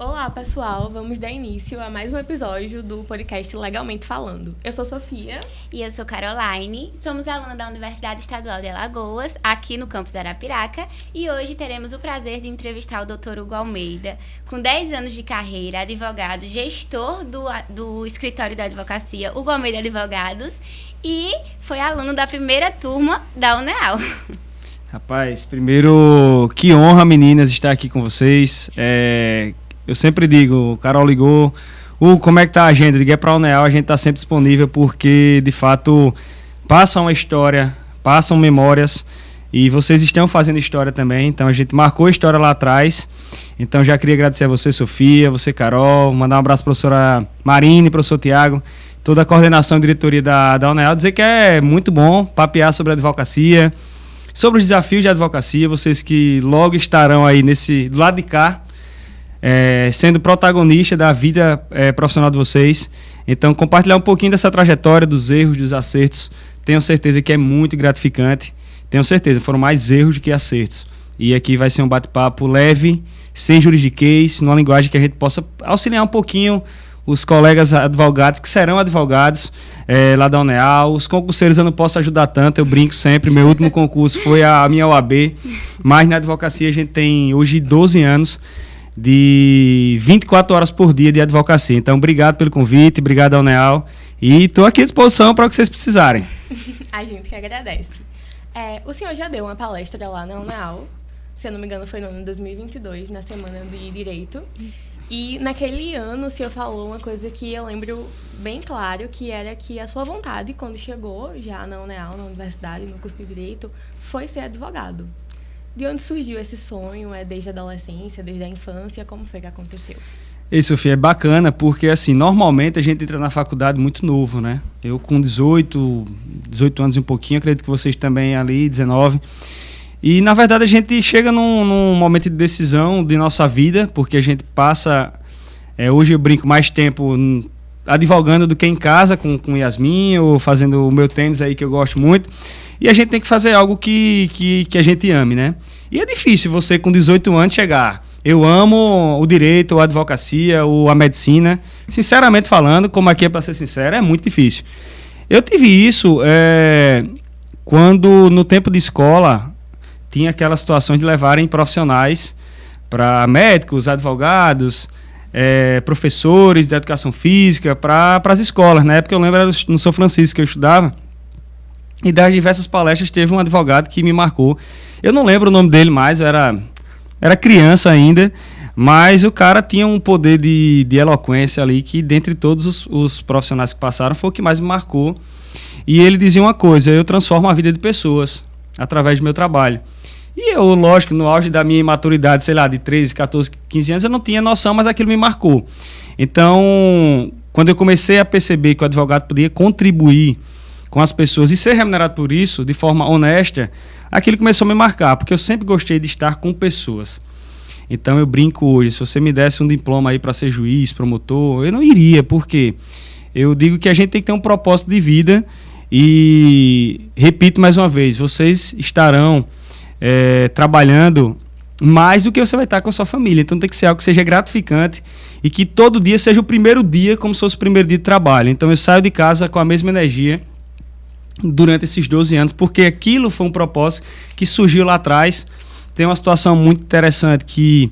Olá, pessoal! Vamos dar início a mais um episódio do podcast Legalmente Falando. Eu sou Sofia. E eu sou Caroline. Somos alunas da Universidade Estadual de Alagoas, aqui no campus Arapiraca. E hoje teremos o prazer de entrevistar o Dr. Hugo Almeida, com 10 anos de carreira, advogado, gestor do escritório da advocacia, Hugo Almeida Advogados, e foi aluno da primeira turma da UNEAL. Rapaz, primeiro, que honra, meninas, estar aqui com vocês. Eu sempre digo, o Carol ligou, como é que tá a agenda? Eu digo, para a UNEAL, a gente está sempre disponível porque, de fato, passa uma história, passam memórias e vocês estão fazendo história também. Então, a gente marcou a história lá atrás. Então, já queria agradecer a você, Sofia, você, Carol, mandar um abraço para a professora Marine, professor Tiago, toda a coordenação e diretoria da UNEAL, dizer que é muito bom papear sobre a advocacia, sobre os desafios de advocacia, vocês que logo estarão aí do lado de cá, sendo protagonista da vida profissional de vocês. Então, compartilhar um pouquinho dessa trajetória, dos erros, dos acertos, tenho certeza que é muito gratificante. Tenho certeza, foram mais erros do que acertos. E aqui vai ser um bate-papo leve, sem juridiquês, numa linguagem que a gente possa auxiliar um pouquinho os colegas advogados, que serão advogados lá da UNEAL. Os concurseiros eu não posso ajudar tanto, eu brinco sempre. Meu último concurso foi a minha OAB, mas na advocacia a gente tem hoje 12 anos de 24 horas por dia de advocacia. Então, obrigado pelo convite, obrigado ao UNEAL. E estou aqui à disposição para o que vocês precisarem. A gente que agradece. O senhor já deu uma palestra lá na UNEAL, se eu não me engano foi no ano de 2022, na Semana de Direito. Isso. E naquele ano o senhor falou uma coisa que eu lembro bem claro, que era que a sua vontade, quando chegou já na UNEAL, na universidade, no curso de Direito, foi ser advogado. De onde surgiu esse sonho? Desde a adolescência, desde a infância? Como foi que aconteceu? Sofia, é bacana porque, assim, normalmente a gente entra na faculdade muito novo, né? Eu com 18 anos e um pouquinho, acredito que vocês também ali, 19. E, na verdade, a gente chega num momento de decisão de nossa vida, porque a gente passa... hoje eu brinco mais tempo advogando do que em casa com Yasmin, ou fazendo o meu tênis aí, que eu gosto muito. E a gente tem que fazer algo que a gente ame, né? E é difícil você, com 18 anos, chegar... Eu amo o direito, a advocacia, a medicina. Sinceramente falando, como aqui é para ser sincero, é muito difícil. Eu tive isso quando, no tempo de escola, tinha aquelas situações de levarem profissionais para médicos, advogados, professores de educação física, para as escolas. Na época eu lembro, era no São Francisco que eu estudava. E das diversas palestras teve um advogado que me marcou. Eu não lembro o nome dele mais, eu era criança ainda, mas o cara tinha um poder de eloquência ali que, dentre todos os profissionais que passaram, foi o que mais me marcou. E ele dizia uma coisa: eu transformo a vida de pessoas através do meu trabalho. E eu, lógico, no auge da minha imaturidade, sei lá, de 13, 14, 15 anos, eu não tinha noção, mas aquilo me marcou. Então, quando eu comecei a perceber que o advogado podia contribuir com as pessoas e ser remunerado por isso, de forma honesta, aquilo começou a me marcar, porque eu sempre gostei de estar com pessoas. Então eu brinco hoje, se você me desse um diploma aí para ser juiz, promotor, eu não iria, porque eu digo que a gente tem que ter um propósito de vida e, repito mais uma vez, vocês estarão trabalhando mais do que você vai estar com a sua família. Então tem que ser algo que seja gratificante e que todo dia seja o primeiro dia como se fosse o primeiro dia de trabalho. Então eu saio de casa com a mesma energia durante esses 12 anos, porque aquilo foi um propósito que surgiu lá atrás. Tem uma situação muito interessante que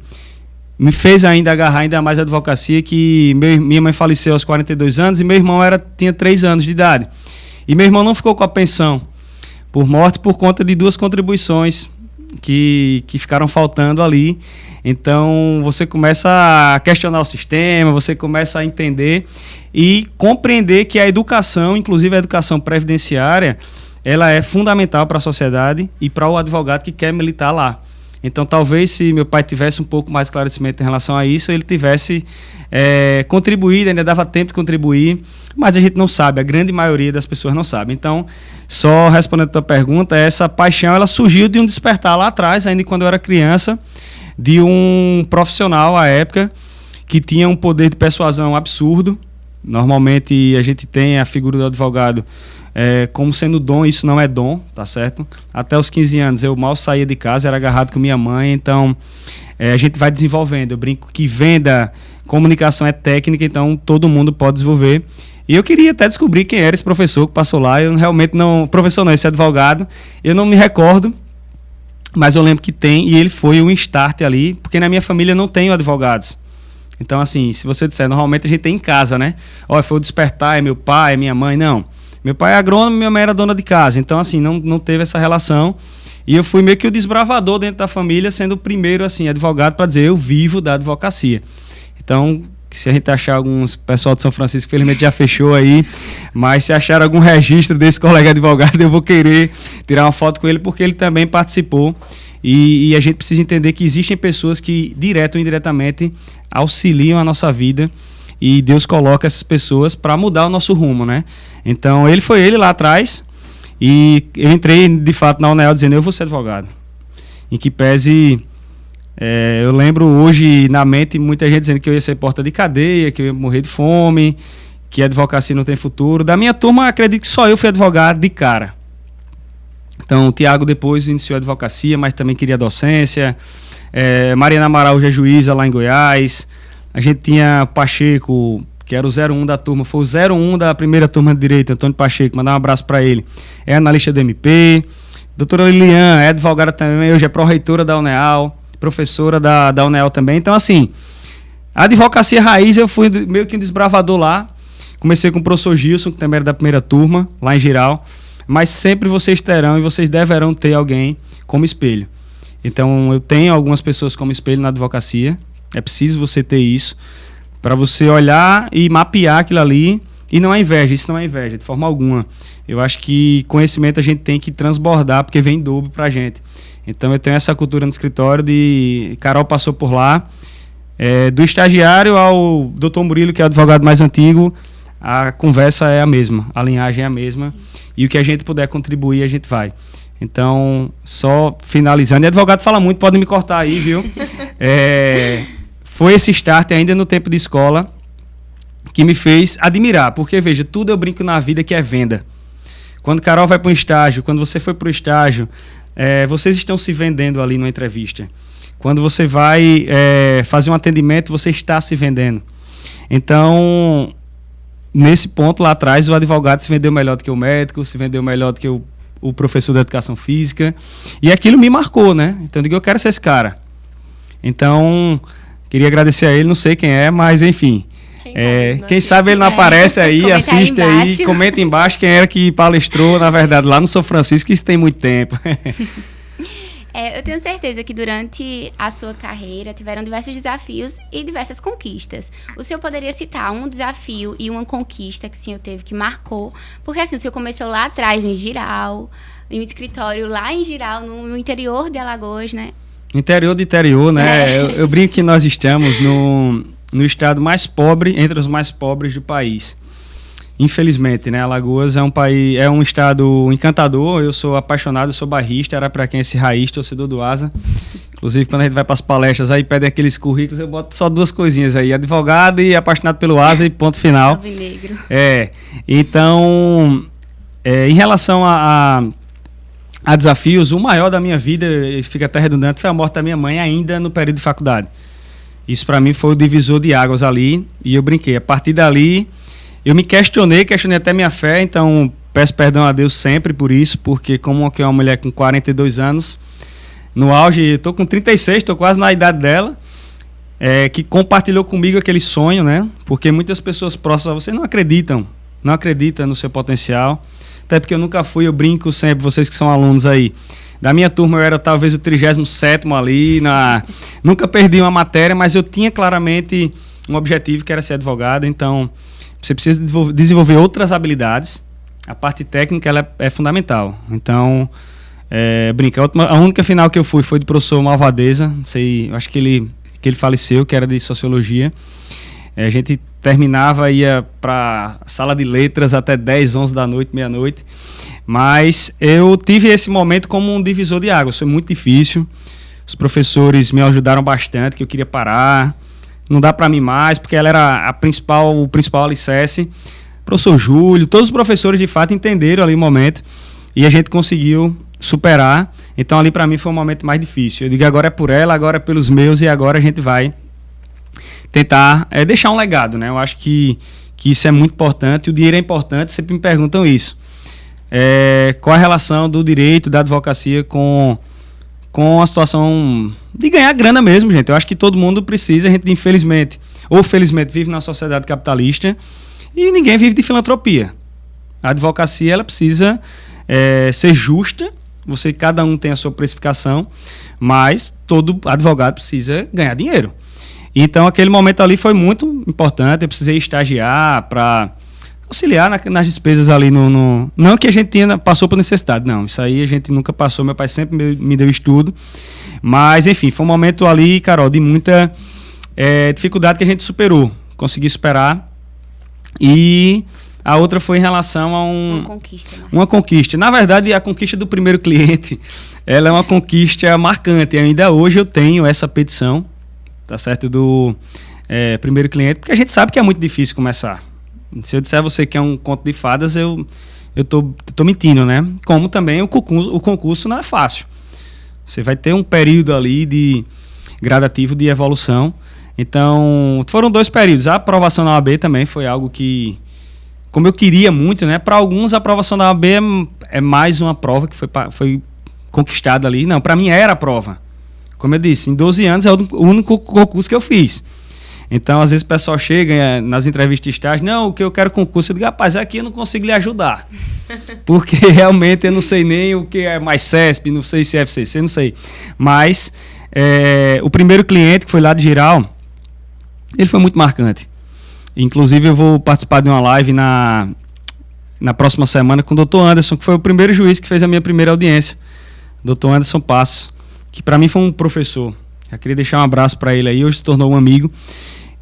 me fez ainda agarrar ainda mais a advocacia, que minha mãe faleceu aos 42 anos e meu irmão tinha 3 anos de idade. E meu irmão não ficou com a pensão por morte por conta de 2 contribuições que ficaram faltando ali. Então você começa a questionar o sistema, você começa a entender e compreender que a educação, inclusive a educação previdenciária, ela é fundamental para a sociedade e para o advogado que quer militar lá. Então talvez, se meu pai tivesse um pouco mais de esclarecimento em relação a isso, ele tivesse contribuído, ainda dava tempo de contribuir, mas a gente não sabe, a grande maioria das pessoas não sabe. Então, só respondendo a tua pergunta, essa paixão ela surgiu de um despertar lá atrás, ainda quando eu era criança, de um profissional à época que tinha um poder de persuasão absurdo Normalmente a gente tem a figura do advogado como sendo dom, isso não é dom, tá certo? Até os 15 anos eu mal saía de casa, era agarrado com minha mãe, então a gente vai desenvolvendo. Eu brinco que venda, comunicação é técnica, então todo mundo pode desenvolver. E eu queria até descobrir quem era esse professor que passou lá. Eu realmente não... Professor não, esse advogado. Eu não me recordo, mas eu lembro que tem. E ele foi um start ali, porque na minha família não tenho advogados. Então, assim, se você disser, normalmente a gente tem em casa, né? Olha, foi o despertar, é meu pai, é minha mãe. Não. Meu pai é agrônomo, minha mãe era dona de casa. Então, assim, não teve essa relação. E eu fui meio que o desbravador dentro da família, sendo o primeiro, assim, advogado para dizer, eu vivo da advocacia. Então... se a gente achar alguns pessoal de São Francisco, infelizmente já fechou aí, mas se achar algum registro desse colega advogado, eu vou querer tirar uma foto com ele, porque ele também participou, e a gente precisa entender que existem pessoas que, direto ou indiretamente, auxiliam a nossa vida, e Deus coloca essas pessoas para mudar o nosso rumo, né? Então, foi ele lá atrás, e eu entrei, de fato, na UNEL dizendo, eu vou ser advogado, em que pese... eu lembro hoje na mente muita gente dizendo que eu ia ser porta de cadeia, que eu ia morrer de fome, que a advocacia não tem futuro. Da minha turma, acredito que só eu fui advogado de cara. Então, o Tiago depois iniciou a advocacia, mas também queria docência. Mariana Amaral hoje é juíza lá em Goiás. A gente tinha Pacheco, que era o 01 da turma, foi o 01 da primeira turma de Direito, Antônio Pacheco, mandar um abraço para ele. É analista do MP. Doutora Lilian é advogada também, hoje é pró-reitora da UNEAL. Professora da UNEL também. Então, assim, a advocacia raiz, eu fui meio que um desbravador lá. Comecei com o professor Gilson, que também era da primeira turma, lá em Giral. Mas sempre vocês terão e vocês deverão ter alguém como espelho. Então, eu tenho algumas pessoas como espelho na advocacia. É preciso você ter isso, para você olhar e mapear aquilo ali. E não é inveja, isso não é inveja, de forma alguma. Eu acho que conhecimento a gente tem que transbordar, porque vem em dobro pra gente. Então eu tenho essa cultura no escritório Carol passou por lá, do estagiário ao Dr. Murilo, que é o advogado mais antigo, a conversa é a mesma, a linhagem é a mesma, e o que a gente puder contribuir, a gente vai. Então, só finalizando, e advogado fala muito, pode me cortar aí, viu? Foi esse start ainda no tempo de escola que me fez admirar, porque veja, tudo eu brinco na vida que é venda. Quando Carol vai para um estágio, quando você foi para o estágio, vocês estão se vendendo ali numa entrevista. Quando você vai fazer um atendimento, você está se vendendo. Então, nesse ponto lá atrás, o advogado se vendeu melhor do que o médico, se vendeu melhor do que o professor de educação física. E aquilo me marcou, né? Então, eu digo, eu quero ser esse cara. Então, queria agradecer a ele, não sei quem é, mas enfim... quem sabe ele não aparece aí, assiste aí, comenta embaixo quem era que palestrou, na verdade, lá no São Francisco, isso tem muito tempo. Eu tenho certeza que durante a sua carreira tiveram diversos desafios e diversas conquistas. O senhor poderia citar um desafio e uma conquista que o senhor teve que marcou? Porque assim, o senhor começou lá atrás, em Giral, em um escritório lá em Giral, no interior de Alagoas, né? Interior do interior, né? Eu brinco que nós estamos no estado mais pobre, entre os mais pobres do país. Infelizmente, né? Alagoas é um estado encantador. Eu sou apaixonado, eu sou barrista, arapiaquense raiz, torcedor do Asa. Inclusive, quando a gente vai para as palestras, aí pedem aqueles currículos, eu boto só duas coisinhas aí, advogado e apaixonado pelo Asa e ponto final. Alvinegro. Então, em relação a desafios, o maior da minha vida, fica até redundante, foi a morte da minha mãe ainda no período de faculdade. Isso para mim foi o divisor de águas ali, e eu brinquei. A partir dali, eu me questionei até minha fé, então peço perdão a Deus sempre por isso, porque como uma mulher com 42 anos, no auge, estou com 36, estou quase na idade dela, que compartilhou comigo aquele sonho, né? Porque muitas pessoas próximas a você não acreditam no seu potencial, até porque eu nunca fui, eu brinco sempre, vocês que são alunos aí, da minha turma eu era talvez o 37º ali, nunca perdi uma matéria, mas eu tinha claramente um objetivo que era ser advogado, então você precisa desenvolver outras habilidades, a parte técnica ela é fundamental, então a única final que eu fui foi do professor Malvadeza, eu acho que ele faleceu, que era de Sociologia. A gente terminava, ia para sala de letras até 10, 11 da noite, meia-noite. Mas eu tive esse momento como um divisor de águas. Foi muito difícil. Os professores me ajudaram bastante, que eu queria parar. não dá para mim mais, porque ela era o principal alicerce. Professor Júlio, todos os professores de fato entenderam ali o momento e a gente conseguiu superar. Então ali para mim foi um momento mais difícil. Eu digo, agora é por ela, agora é pelos meus e agora a gente vai tentar deixar um legado, né? Eu acho que isso é muito importante, o dinheiro é importante, sempre me perguntam isso. Qual a relação do direito, da advocacia com a situação de ganhar grana mesmo, gente? Eu acho que todo mundo precisa, a gente infelizmente ou felizmente vive numa sociedade capitalista e ninguém vive de filantropia. A advocacia ela precisa ser justa, cada um tem a sua precificação, mas todo advogado precisa ganhar dinheiro. Então aquele momento ali foi muito importante, eu precisei estagiar para auxiliar nas despesas ali não que a gente passou por necessidade, não, isso aí a gente nunca passou, meu pai sempre me deu estudo, mas enfim, foi um momento ali, Carol, de muita dificuldade que a gente superou, consegui superar. E a outra foi em relação a uma conquista. Na verdade, a conquista do primeiro cliente, ela é uma conquista marcante. E ainda hoje eu tenho essa petição, tá certo, do primeiro cliente, porque a gente sabe que é muito difícil começar. Se eu disser a você que é um conto de fadas, eu tô mentindo, né? Como também o concurso não é fácil. Você vai ter um período ali de gradativo de evolução. Então, foram 2 períodos. A aprovação na OAB também foi algo que, como eu queria muito, né? Para alguns, a aprovação da OAB é mais uma prova que foi conquistada ali. Não, para mim era a prova. Como eu disse, em 12 anos é o único concurso que eu fiz. Então, às vezes o pessoal chega nas entrevistas de estágio, não, o que eu quero concurso. Eu digo, rapaz, aqui eu não consigo lhe ajudar. Porque realmente eu não sei nem o que é mais CESP, não sei se é FCC, não sei. Mas o primeiro cliente, que foi lá de Giral, ele foi muito marcante. Inclusive, eu vou participar de uma live na próxima semana com o Dr. Anderson, que foi o primeiro juiz que fez a minha primeira audiência. Dr. Anderson Passos, que para mim foi um professor. Já queria deixar um abraço para ele aí, hoje se tornou um amigo.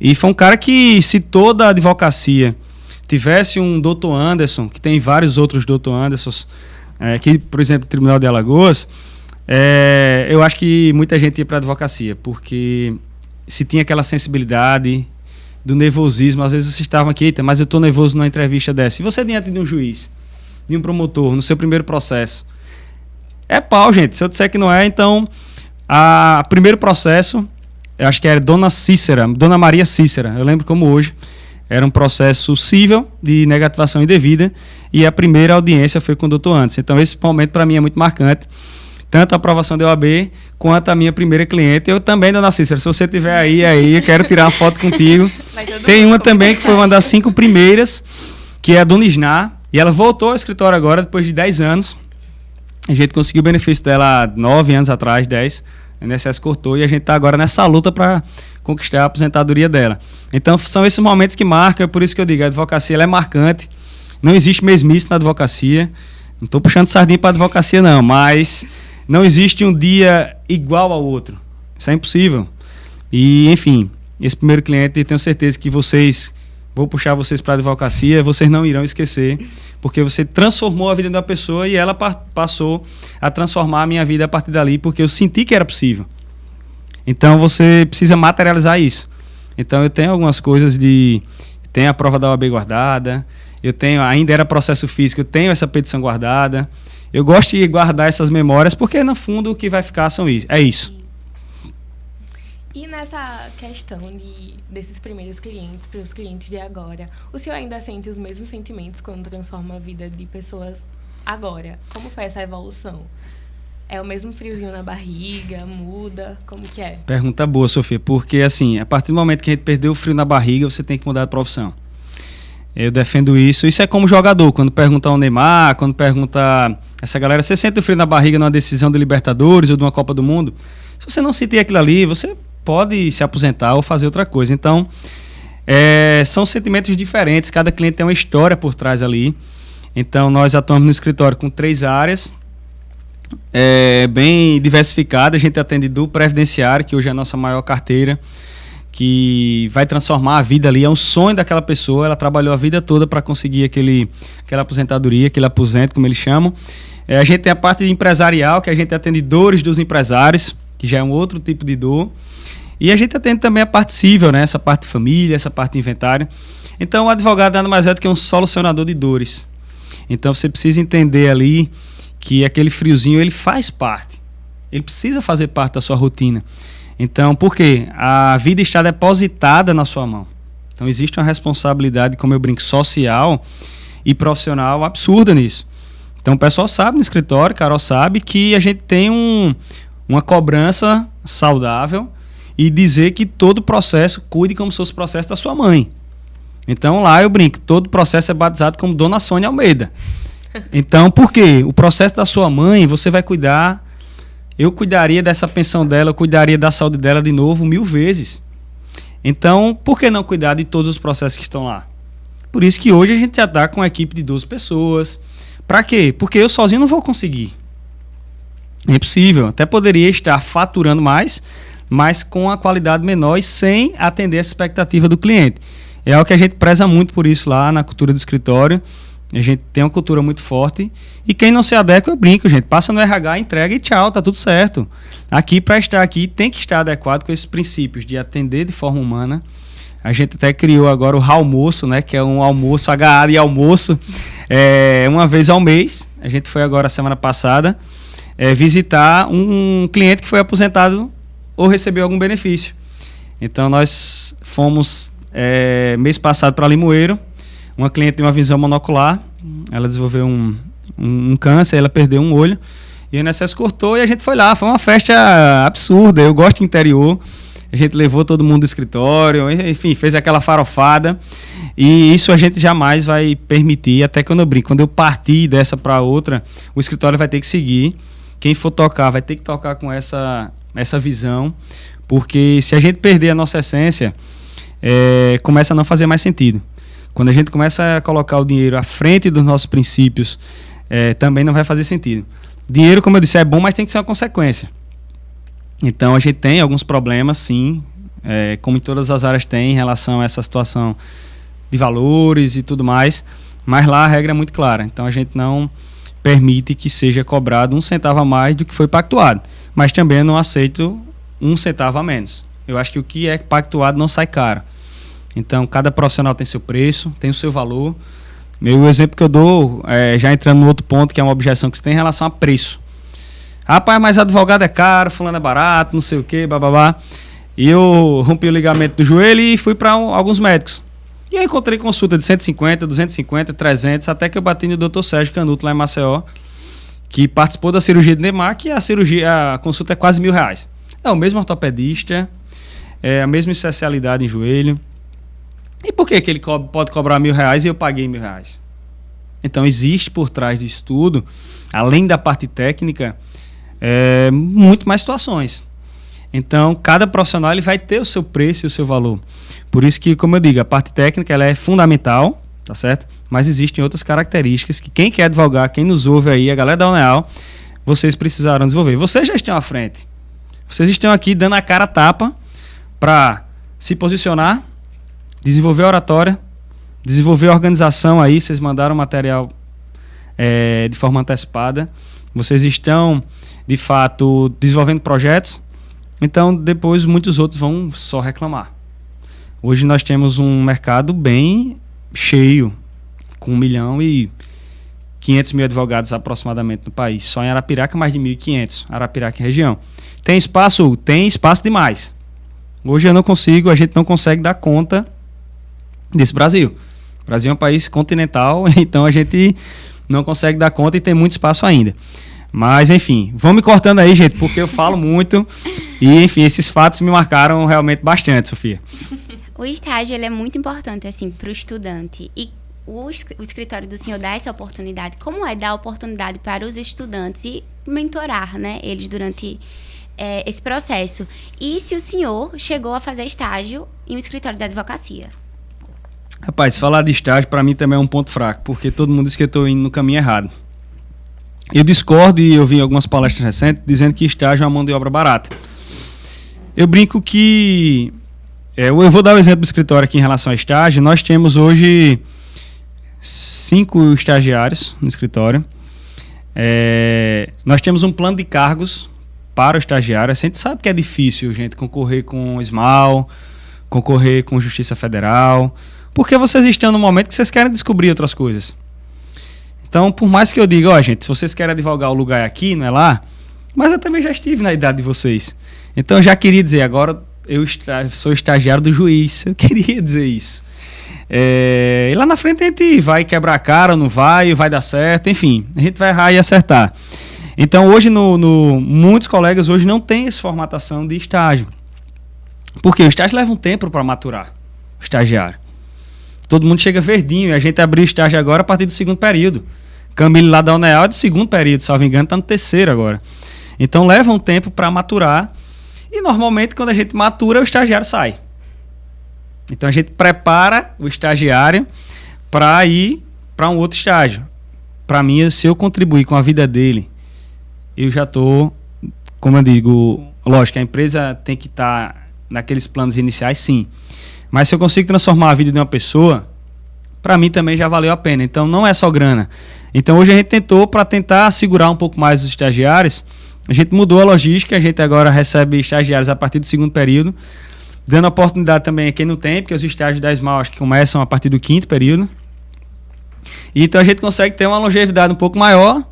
E foi um cara que, se toda a advocacia tivesse um Dr. Anderson, que tem vários outros Dr. Andersons, aqui, por exemplo, o Tribunal de Alagoas, eu acho que muita gente ia para a advocacia, porque se tinha aquela sensibilidade do nervosismo, às vezes vocês estavam aqui, mas eu estou nervoso numa entrevista dessa. E você diante de um juiz, de um promotor, no seu primeiro processo, é pau, gente. Se eu disser que não é, então, primeiro processo, eu acho que era Dona Maria Cícera, eu lembro como hoje, era um processo cível de negativação indevida e a primeira audiência foi com o Dr. Anderson. Então, esse momento para mim é muito marcante. Tanto a aprovação da OAB quanto a minha primeira cliente. Eu também, Dona Cícera, se você estiver aí, eu quero tirar uma foto contigo. Tem uma também que foi uma das 5 primeiras, que é a Dona Isná, e ela voltou ao escritório agora, depois de 10 anos. A gente conseguiu o benefício dela 9 anos atrás, 10, a INSS cortou, e a gente está agora nessa luta para conquistar a aposentadoria dela. Então, são esses momentos que marcam, é por isso que eu digo, a advocacia ela é marcante, não existe mesmice na advocacia, não estou puxando sardinha para a advocacia não, mas não existe um dia igual ao outro. Isso é impossível. E, enfim, esse primeiro cliente, eu tenho certeza que vou puxar vocês para a advocacia, vocês não irão esquecer, porque você transformou a vida da pessoa e ela passou a transformar a minha vida a partir dali, porque eu senti que era possível. Então, você precisa materializar isso. Então, eu tenho algumas coisas tenho a prova da OAB guardada, ainda era processo físico, eu tenho essa petição guardada. Eu gosto de guardar essas memórias, porque no fundo o que vai ficar é isso. E nessa questão desses primeiros clientes para os clientes de agora, o senhor ainda sente os mesmos sentimentos quando transforma a vida de pessoas agora? Como foi essa evolução? É o mesmo friozinho na barriga? Muda? Como que é? Pergunta boa, Sofia, porque assim, a partir do momento que a gente perdeu o frio na barriga, você tem que mudar de profissão. Eu defendo isso. Isso é como jogador, quando pergunta ao Neymar, quando pergunta essa galera, você sente o frio na barriga numa decisão de Libertadores ou de uma Copa do Mundo? Se você não sentir aquilo ali, você pode se aposentar ou fazer outra coisa. Então, são sentimentos diferentes, cada cliente tem uma história por trás ali. Então, nós atuamos no escritório com 3 áreas, bem diversificadas. A gente atende do previdenciário, que hoje é a nossa maior carteira, que vai transformar a vida ali, é um sonho daquela pessoa, ela trabalhou a vida toda para conseguir aquela aposentadoria, aquele aposento, como eles chamam. A gente tem a parte empresarial, que a gente atende dores dos empresários, que já é um outro tipo de dor. E a gente atende também a parte civil, né? Essa parte de família, essa parte de inventário. Então, o advogado nada mais é do que um solucionador de dores. Então, você precisa entender ali que aquele friozinho, ele faz parte. Ele precisa fazer parte da sua rotina. Então, por quê? A vida está depositada na sua mão. Então, existe uma responsabilidade, como eu brinco, social e profissional absurda nisso. Então, o pessoal sabe no escritório, Carol sabe, que a gente tem uma cobrança saudável e dizer que todo processo cuide como se fosse o processo da sua mãe. Então, lá eu brinco, todo processo é batizado como Dona Sônia Almeida. Então, por quê? O processo da sua mãe, você vai cuidar. Eu cuidaria dessa pensão dela, eu cuidaria da saúde dela de novo 1000 vezes. Então, por que não cuidar de todos os processos que estão lá? Por isso que hoje a gente já está com uma equipe de 12 pessoas. Para quê? Porque eu sozinho não vou conseguir. É impossível. Até poderia estar faturando mais, mas com a qualidade menor e sem atender essa expectativa do cliente. É algo que a gente preza muito por isso lá na cultura do escritório. A gente tem uma cultura muito forte. E quem não se adequa, eu brinco, gente. Passa no RH, entrega e tchau, tá tudo certo. Aqui, para estar aqui, tem que estar adequado com esses princípios de atender de forma humana. A gente até criou agora o almoço, né? Que é um almoço, HA de almoço, uma vez ao mês. A gente foi agora, semana passada, visitar um cliente que foi aposentado ou recebeu algum benefício. Então, nós fomos, mês passado, para Limoeiro. Uma cliente tem uma visão monocular, ela desenvolveu um câncer, ela perdeu um olho, e o INSS cortou e a gente foi lá, foi uma festa absurda, eu gosto de interior, a gente levou todo mundo do escritório, enfim, fez aquela farofada, e isso a gente jamais vai permitir, até quando eu brinco, quando eu partir dessa para outra, o escritório vai ter que seguir, quem for tocar vai ter que tocar com essa visão, porque se a gente perder a nossa essência, começa a não fazer mais sentido. Quando a gente começa a colocar o dinheiro à frente dos nossos princípios, também não vai fazer sentido. Dinheiro, como eu disse, é bom, mas tem que ser uma consequência. Então, a gente tem alguns problemas, sim, como em todas as áreas tem, em relação a essa situação de valores e tudo mais, mas lá a regra é muito clara. Então, a gente não permite que seja cobrado 1 centavo a mais do que foi pactuado. Mas também eu não aceito 1 centavo a menos. Eu acho que o que é pactuado não sai caro. Então, cada profissional tem seu preço, tem o seu valor. O exemplo que eu dou, já entrando no outro ponto, que é uma objeção que você tem em relação a preço. Rapaz, mas advogado é caro, fulano é barato, não sei o quê, bababá. E eu rompi o ligamento do joelho e fui para alguns médicos. E aí encontrei consulta de 150, 250, 300, até que eu bati no Dr. Sérgio Canuto, lá em Maceió, que participou da cirurgia de Neymar, e a consulta é quase R$1.000. É o mesmo ortopedista, é a mesma especialidade em joelho. E por que ele pode cobrar R$1.000 e eu paguei R$1.000? Então, existe por trás disso tudo, além da parte técnica, muito mais situações. Então, cada profissional ele vai ter o seu preço e o seu valor. Por isso que, como eu digo, a parte técnica ela é fundamental, tá certo? Mas existem outras características que quem quer advogar, quem nos ouve aí, a galera da UNEAL, vocês precisaram desenvolver. Vocês já estão à frente. Vocês estão aqui dando a cara a tapa para se posicionar, desenvolver a oratória, desenvolver a organização aí, vocês mandaram material de forma antecipada, vocês estão, de fato, desenvolvendo projetos, então depois muitos outros vão só reclamar. Hoje nós temos um mercado bem cheio, com 1.500.000 advogados aproximadamente no país, só em Arapiraca mais de 1.500, Arapiraca e região. Tem espaço? Tem espaço demais. Hoje a gente não consegue dar conta desse Brasil. O Brasil é um país continental, então a gente não consegue dar conta e tem muito espaço ainda. Mas, enfim, vão me cortando aí, gente, porque eu falo muito e, enfim, esses fatos me marcaram realmente bastante, Sofia. O estágio ele é muito importante assim, para o estudante. E o escritório do senhor dá essa oportunidade. Como é dar oportunidade para os estudantes e mentorar, né, eles durante esse processo? E se o senhor chegou a fazer estágio em um escritório da advocacia? Rapaz, falar de estágio para mim também é um ponto fraco, porque todo mundo diz que eu estou indo no caminho errado. Eu discordo e eu vi algumas palestras recentes dizendo que estágio é uma mão de obra barata. Eu brinco que... eu vou dar o exemplo do escritório aqui em relação a estágio. Nós temos hoje 5 estagiários no escritório. Nós temos um plano de cargos para o estagiário. A gente sabe que é difícil, gente, concorrer com o SMAL, concorrer com Justiça Federal, porque vocês estão no momento que vocês querem descobrir outras coisas. Então, por mais que eu diga, gente, se vocês querem advogar, o lugar é aqui, não é lá, mas eu também já estive na idade de vocês. Então, eu já queria dizer, agora eu sou estagiário do juiz, eu queria dizer isso. E lá na frente a gente vai quebrar a cara, não vai dar certo, enfim, a gente vai errar e acertar. Então, hoje, muitos colegas hoje não têm essa formatação de estágio. Porque o estágio leva um tempo para maturar, o estagiário. Todo mundo chega verdinho, e a gente abriu o estágio agora a partir do segundo período. Camille lá da UNEAL é do segundo período, se não me engano, está no terceiro agora. Então leva um tempo para maturar, e normalmente quando a gente matura, o estagiário sai. Então a gente prepara o estagiário para ir para um outro estágio. Para mim, se eu contribuir com a vida dele, eu já estou, como eu digo, lógico, a empresa tem que estar naqueles planos iniciais, sim. Mas se eu consigo transformar a vida de uma pessoa, para mim também já valeu a pena. Então não é só grana. Então hoje a gente tentou, para tentar segurar um pouco mais os estagiários, a gente mudou a logística, a gente agora recebe estagiários a partir do segundo período, dando oportunidade também a quem não tem, porque os estágios da SMAL acho que começam a partir do quinto período. E então a gente consegue ter uma longevidade um pouco maior.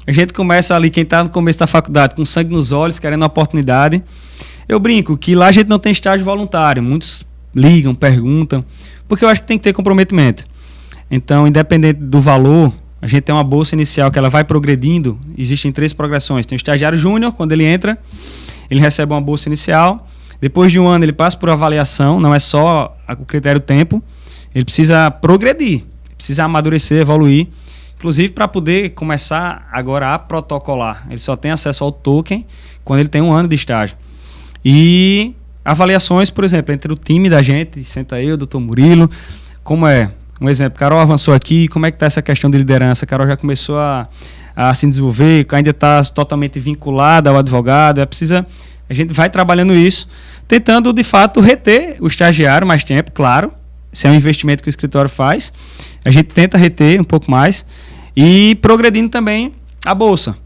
A gente começa ali, quem está no começo da faculdade, com sangue nos olhos, querendo uma oportunidade. Eu brinco que lá a gente não tem estágio voluntário. Muitos ligam, perguntam, porque eu acho que tem que ter comprometimento. Então, independente do valor, a gente tem uma bolsa inicial que ela vai progredindo. Existem 3 progressões. Tem o estagiário júnior, quando ele entra, ele recebe uma bolsa inicial. Depois de um ano, ele passa por avaliação, não é só o critério tempo. Ele precisa progredir, precisa amadurecer, evoluir. Inclusive, para poder começar agora a protocolar. Ele só tem acesso ao token quando ele tem 1 ano de estágio. E avaliações, por exemplo, entre o time da gente, senta eu, o doutor Murilo, como é? Um exemplo, Carol avançou aqui, como é que está essa questão de liderança? Carol já começou a se desenvolver, ainda está totalmente vinculada ao advogado, a gente vai trabalhando isso, tentando, de fato, reter o estagiário mais tempo, claro, se é um investimento que o escritório faz, a gente tenta reter um pouco mais e progredindo também a bolsa.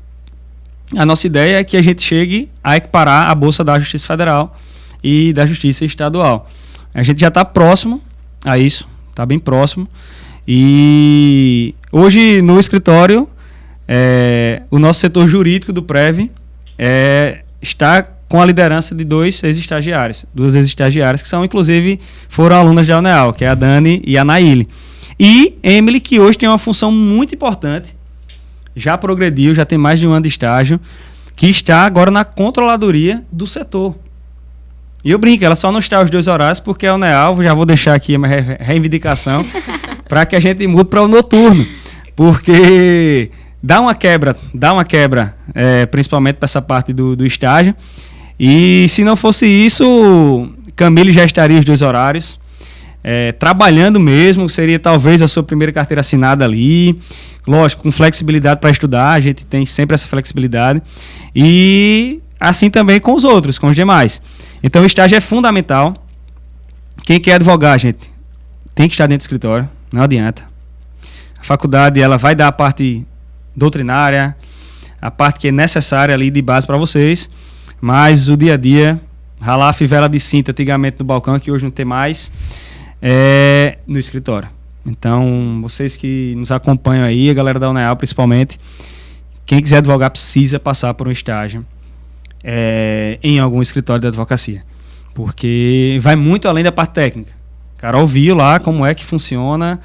A nossa ideia é que a gente chegue a equiparar a bolsa da Justiça Federal e da Justiça Estadual. A gente já está próximo a isso, está bem próximo. E hoje no escritório, o nosso setor jurídico do PREV está com a liderança de 2 ex-estagiários, 2 ex-estagiárias que são, inclusive, foram alunas da UNEAL, que é a Dani e a Naíle. E Emily, que hoje tem uma função muito importante, já progrediu, já tem mais de 1 ano de estágio, que está agora na controladoria do setor. E eu brinco, ela só não está aos 2 horários, porque a UNEAL, já vou deixar aqui uma reivindicação, para que a gente mude para o noturno, porque dá uma quebra, principalmente para essa parte do estágio. E se não fosse isso, Camille já estaria os 2 horários, trabalhando mesmo, seria talvez a sua primeira carteira assinada ali, lógico, com flexibilidade para estudar, a gente tem sempre essa flexibilidade, e assim também com os outros, com os demais. Então o estágio é fundamental. Quem quer advogar, gente, tem que estar dentro do escritório, não adianta. A faculdade, ela vai dar a parte doutrinária, a parte que é necessária ali de base para vocês, mas o dia a dia, ralar a fivela de cinta antigamente no balcão, que hoje não tem mais, no escritório. Então, vocês que nos acompanham aí, a galera da UNEAL principalmente, quem quiser advogar precisa passar por um estágio em algum escritório de advocacia, porque vai muito além da parte técnica. Carol viu lá como é que funciona,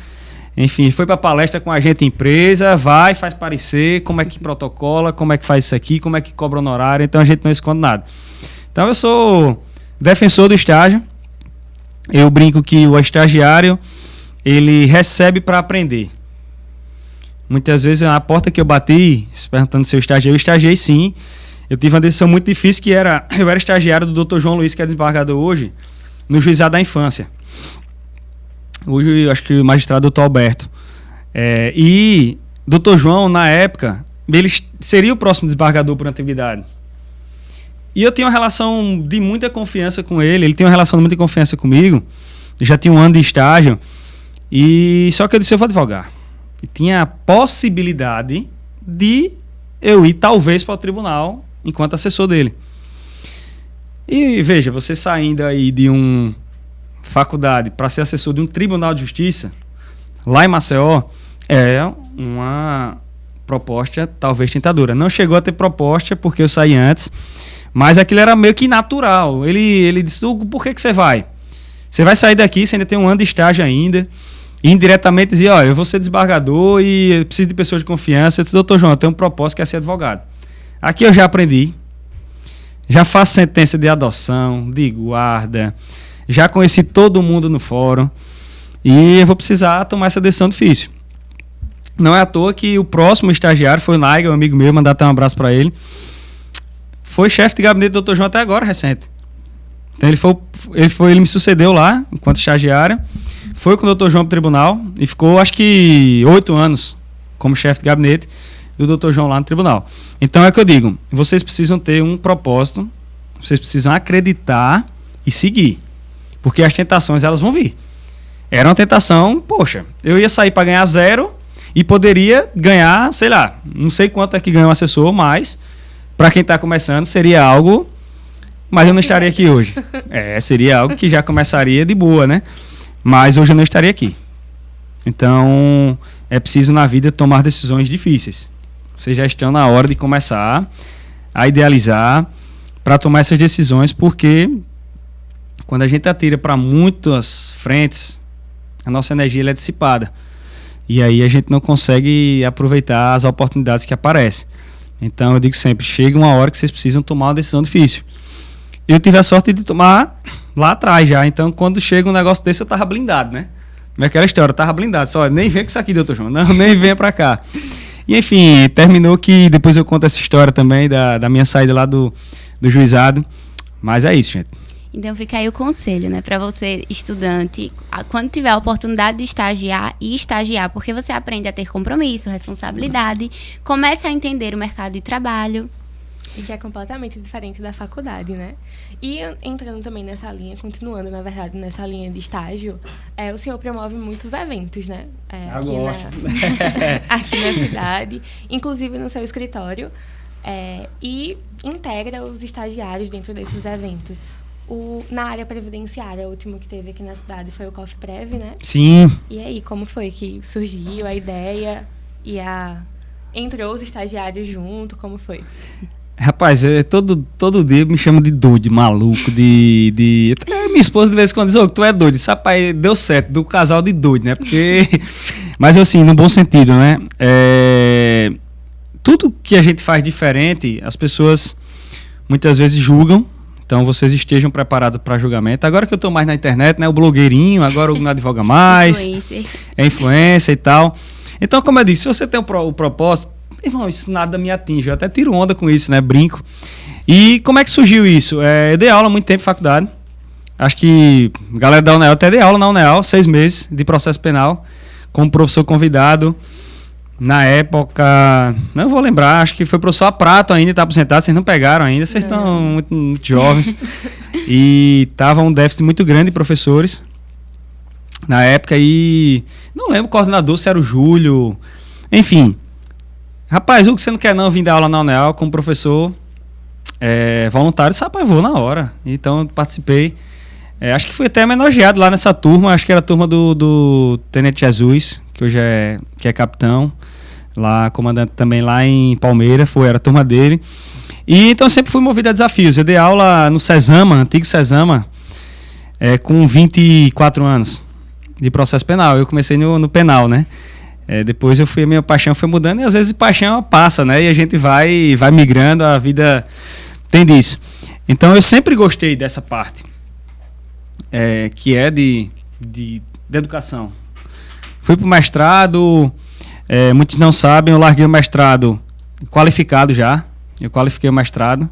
enfim, foi para palestra com a gente empresa, faz parecer, como é que protocola, como é que faz isso aqui, como é que cobra honorário, então a gente não esconde nada. Então eu sou defensor do estágio, eu brinco que o estagiário, ele recebe para aprender. Muitas vezes, na porta que eu bati, perguntando se eu estagiei sim. Eu tive uma decisão muito difícil, que eu era estagiário do Dr. João Luiz, que é desembargador hoje, no Juizado da Infância. Hoje, eu acho que o magistrado Dr. Alberto. E Dr. João, na época, ele seria o próximo desembargador por antiguidade. E eu tinha uma relação de muita confiança com ele tem uma relação de muita confiança comigo. Eu já tinha 1 ano de estágio. E só que eu disse, eu vou advogar. E tinha a possibilidade de eu ir talvez para o tribunal enquanto assessor dele. E veja, você saindo aí de uma faculdade para ser assessor de um tribunal de justiça, lá em Maceió, é uma proposta talvez tentadora. Não chegou a ter proposta porque eu saí antes, mas aquilo era meio que natural. Ele disse, Hugo, por que você vai? Você vai sair daqui, você ainda tem um ano de estágio ainda. E indiretamente dizia, olha, eu vou ser desembargador e eu preciso de pessoas de confiança. Eu disse, doutor João, eu tenho um propósito que é ser advogado. Aqui eu já aprendi. Já faço sentença de adoção, de guarda. Já conheci todo mundo no fórum. E eu vou precisar tomar essa decisão difícil. Não é à toa que o próximo estagiário foi o Naiga, um amigo meu, mandar até um abraço para ele. Foi chefe de gabinete do Dr. João até agora, recente. Então ele me sucedeu lá, enquanto estagiário. Foi com o Dr. João pro tribunal e ficou, acho que, 8 anos como chefe de gabinete do Dr. João lá no tribunal. Então é o que eu digo, vocês precisam ter um propósito, vocês precisam acreditar e seguir. Porque as tentações, elas vão vir. Era uma tentação, poxa, eu ia sair para ganhar 0 e poderia ganhar, sei lá, não sei quanto é que ganha um assessor, mas para quem está começando seria algo, mas eu não estaria aqui hoje. Seria algo que já começaria de boa, né? Mas hoje eu não estaria aqui. Então, é preciso na vida tomar decisões difíceis. Vocês já estão na hora de começar a idealizar para tomar essas decisões, porque quando a gente atira para muitas frentes, a nossa energia ela é dissipada. E aí a gente não consegue aproveitar as oportunidades que aparecem. Então eu digo sempre, chega uma hora que vocês precisam tomar uma decisão difícil. Eu tive a sorte de tomar lá atrás já, então quando chega um negócio desse eu tava blindado, né? Como é aquela história, eu tava blindado, só nem vem com isso aqui, doutor João, não, nem venha pra cá. E enfim, terminou que depois eu conto essa história também da minha saída lá do juizado, mas é isso, gente. Então fica aí o conselho, né, para você, estudante, quando tiver a oportunidade de estagiar, porque você aprende a ter compromisso, responsabilidade, comece a entender o mercado de trabalho. E que é completamente diferente da faculdade, né? E entrando também nessa linha, continuando, na verdade, nessa linha de estágio, o senhor promove muitos eventos, né? Aqui na cidade, inclusive no seu escritório, e integra os estagiários dentro desses eventos. Na área previdenciária, o último que teve aqui na cidade foi o COFPREV, né? Sim. E aí, como foi que surgiu a ideia e entrou os estagiários junto, como foi? Rapaz, todo dia me chama de doido, maluco, até minha esposa de vez em quando diz, tu é doido. Isso, rapaz, deu certo, do casal de doido, né? Porque... Mas assim, no bom sentido, né? Tudo que a gente faz diferente, as pessoas muitas vezes julgam. Então, vocês estejam preparados para julgamento. Agora que eu estou mais na internet, né? O blogueirinho, agora o Não Advoga Mais. Influência e tal. Então, como eu disse, se você tem o propósito, irmão, isso nada me atinge. Eu até tiro onda com isso, né? Brinco. E como é que surgiu isso? Eu dei aula há muito tempo em faculdade. Acho que a galera da UNEAL, até dei aula na UNEAL, 6 meses de processo penal, como professor convidado. Na época, não vou lembrar, acho que foi o professor Prato ainda, está aposentado, vocês não pegaram ainda, vocês estão muito jovens. E estava um déficit muito grande de professores na época e não lembro o coordenador, se era o Júlio, enfim. Rapaz, Hugo, você não quer não vir dar aula na UNEAL como professor voluntário? Rapaz, vou na hora. Então eu participei. Acho que fui até homenageado lá nessa turma, acho que era a turma do Tenente Jesus, que hoje que é capitão, lá, comandante também lá em Palmeira, era a turma dele. E então eu sempre fui movido a desafios. Eu dei aula no Cesama, antigo Cesama, com 24 anos de processo penal. Eu comecei no penal, né? Depois a minha paixão foi mudando e às vezes paixão passa, né? E a gente vai migrando, a vida tem disso. Então eu sempre gostei dessa parte, que é de educação. Fui para o mestrado, muitos não sabem, eu larguei o mestrado qualificado já. Eu qualifiquei o mestrado.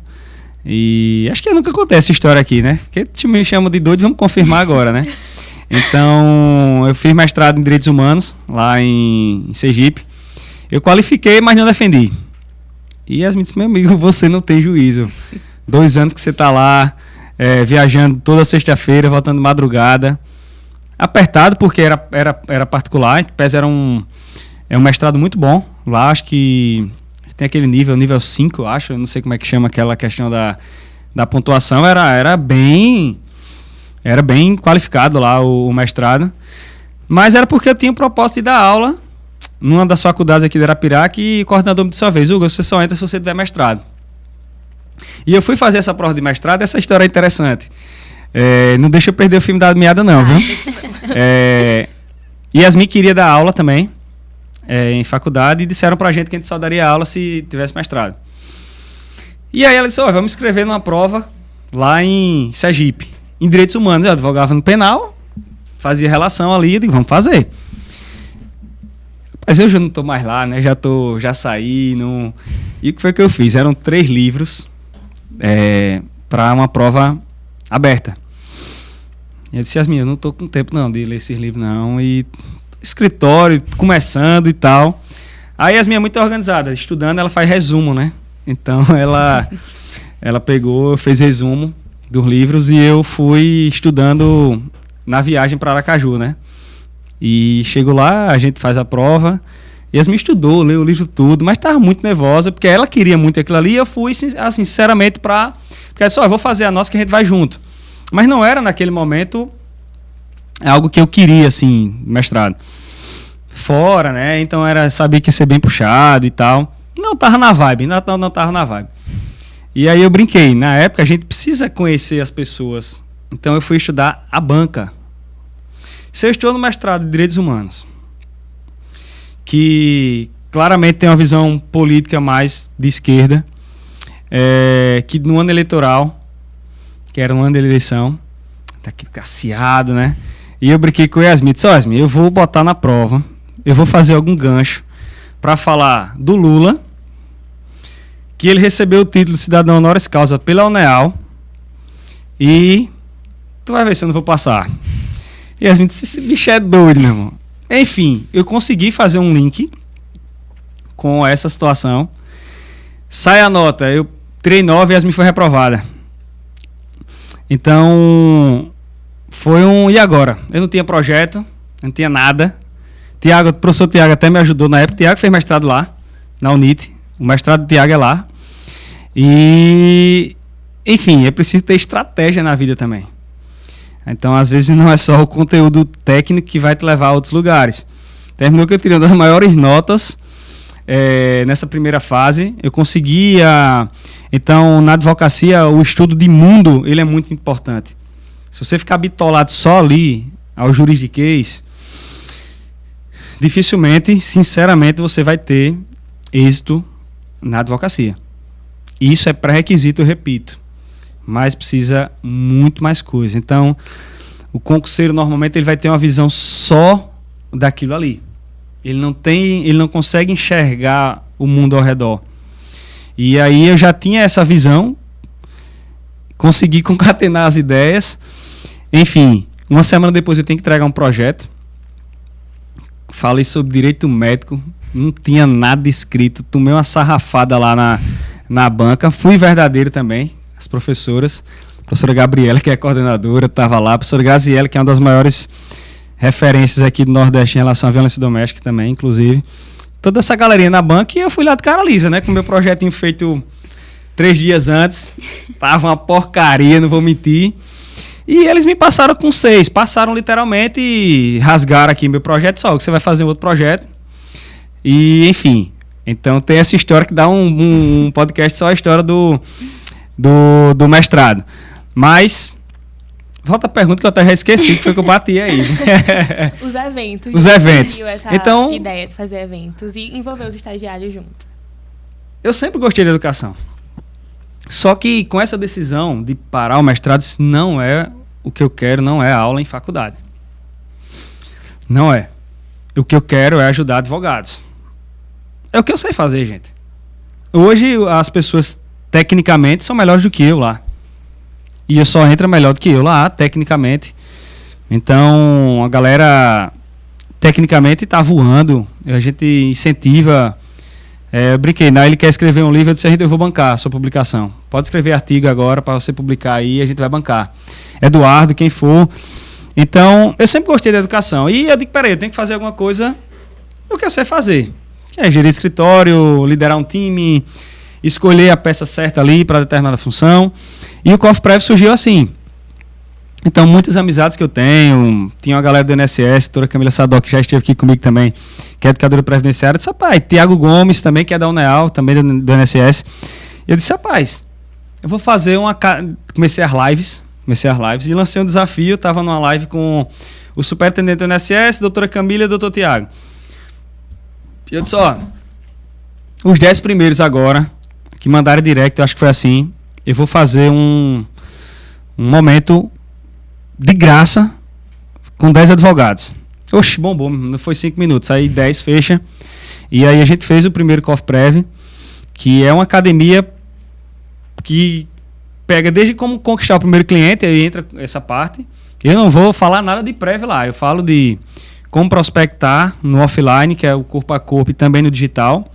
E acho que nunca acontece essa história aqui, né? Porque me chamam de doido, vamos confirmar agora, né? Então, eu fiz mestrado em Direitos Humanos, lá em Sergipe. Eu qualifiquei, mas não defendi. E as me disse, meu amigo, você não tem juízo. 2 anos que você está lá, viajando toda sexta-feira, voltando de madrugada. Apertado, porque era particular, PES era um mestrado muito bom. Lá acho que tem aquele nível 5, eu acho, eu não sei como é que chama aquela questão da pontuação, era bem qualificado lá o mestrado. Mas era porque eu tinha o propósito de dar aula numa das faculdades aqui de Arapiraca e o coordenador me disse uma vez: Hugo, você só entra se você tiver mestrado. E eu fui fazer essa prova de mestrado, essa história é interessante. Não deixa eu perder o filme da meada não, viu? Yasmin queria dar aula também em faculdade e disseram pra gente que a gente só daria aula se tivesse mestrado. E aí ela disse: vamos escrever numa prova lá em Sergipe, em Direitos Humanos. Eu advogava no penal, fazia relação ali, eu digo, vamos fazer. Mas eu já não estou mais lá, né? Já saí. Não... E o que foi que eu fiz? Eram 3 livros para uma prova aberta. E eu disse: Yasmin, eu não estou com tempo não de ler esses livros não. E escritório, começando e tal. Aí Yasmin é muito organizada. Estudando, ela faz resumo, né? Então ela pegou, fez resumo dos livros e eu fui estudando na viagem para Aracaju, né? E chego lá, a gente faz a prova. Yasmin estudou, leu o livro tudo, mas estava muito nervosa, porque ela queria muito aquilo ali. E eu fui, assim, sinceramente, porque eu vou fazer a nossa que a gente vai junto. Mas não era, naquele momento, algo que eu queria, assim, mestrado. Fora, né? Então, sabia que ia ser bem puxado e tal. Não estava na vibe, não estava na vibe. E aí eu brinquei. Na época, a gente precisa conhecer as pessoas. Então, eu fui estudar a banca. Se eu estou no mestrado de Direitos Humanos, que claramente tem uma visão política mais de esquerda, que no ano eleitoral, que era um ano de eleição, tá aqui casseado, né? E eu brinquei com o Yasmin, disse: Yasmin, eu vou botar na prova, eu vou fazer algum gancho para falar do Lula, que ele recebeu o título de cidadão honoris causa pela UNEAL, e tu vai ver se eu não vou passar. E Yasmin disse: esse bicho é doido, meu irmão. Enfim, eu consegui fazer um link com essa situação. Sai a nota, eu tirei 9 e Yasmin foi reprovada. Então, foi e agora? Eu não tinha projeto, não tinha nada. O professor Tiago até me ajudou na época. Tiago fez mestrado lá, na UNIT. O mestrado de Tiago é lá. E, enfim, é preciso ter estratégia na vida também. Então, às vezes, não é só o conteúdo técnico que vai te levar a outros lugares. Terminou que eu tirei uma das maiores notas nessa primeira fase. Eu conseguia... Então, na advocacia, o estudo de mundo, ele é muito importante. Se você ficar bitolado só ali, ao juridiquês, dificilmente, sinceramente, você vai ter êxito na advocacia. Isso é pré-requisito, eu repito. Mas precisa muito mais coisa. Então, o concurseiro normalmente ele vai ter uma visão só daquilo ali. Ele não consegue enxergar o mundo ao redor. E aí eu já tinha essa visão, consegui concatenar as ideias. Enfim, uma semana depois eu tenho que entregar um projeto. Falei sobre direito médico, não tinha nada escrito, tomei uma sarrafada lá na banca, fui verdadeiro também. As professoras, a professora Gabriela, que é coordenadora, estava lá, a professora Graziella, que é uma das maiores referências aqui do Nordeste em relação à violência doméstica também, inclusive. Toda essa galerinha na banca, e eu fui lá de cara lisa, né? Com o meu projetinho feito 3 dias antes. Tava uma porcaria, não vou mentir. E eles me passaram com 6. Passaram literalmente e rasgaram aqui meu projeto. Só que você vai fazer um outro projeto. E, enfim. Então tem essa história que dá um podcast só a história do mestrado. Mas, volta a pergunta que eu até já esqueci, que foi que eu bati aí. Os eventos. Os eventos. Essa então, ideia de fazer eventos e envolver os estagiários junto. Eu sempre gostei de educação. Só que com essa decisão de parar o mestrado, isso não é o que eu quero, não é aula em faculdade. Não é. O que eu quero é ajudar advogados. É o que eu sei fazer, gente. Hoje as pessoas tecnicamente são melhores do que eu lá. E eu só entro melhor do que eu lá, tecnicamente. Então, a galera tecnicamente está voando. A gente incentiva. Eu brinquei, ele quer escrever um livro, eu disse: eu vou bancar a sua publicação. Pode escrever artigo agora para você publicar aí, a gente vai bancar. Eduardo, quem for. Então, eu sempre gostei da educação. E eu digo: peraí, eu tenho que fazer alguma coisa do que eu sei fazer. É gerir escritório, liderar um time. escolher a peça certa ali para determinada função. E o COFPREV surgiu assim. Então, muitas amizades que eu tenho, tinha uma galera do INSS, a doutora Camila Sadoc, que já esteve aqui comigo também, que é educadora previdenciária, disse, rapaz, Tiago Gomes também, que é da UNEAL, também do INSS. Eu disse, rapaz, eu vou fazer comecei as lives e lancei um desafio, estava numa live com o superintendente do INSS, a doutora Camila e o doutor Tiago. E eu disse, os 10 primeiros agora, que mandaram direct, eu acho que foi assim, eu vou fazer um momento de graça com 10 advogados. Oxe, bombou, não foi 5 minutos, aí 10 fecha. E aí a gente fez o primeiro COFPREV, que é uma academia que pega desde como conquistar o primeiro cliente, aí entra essa parte. Eu não vou falar nada de prévio lá, eu falo de como prospectar no offline, que é o corpo a corpo, e também no digital.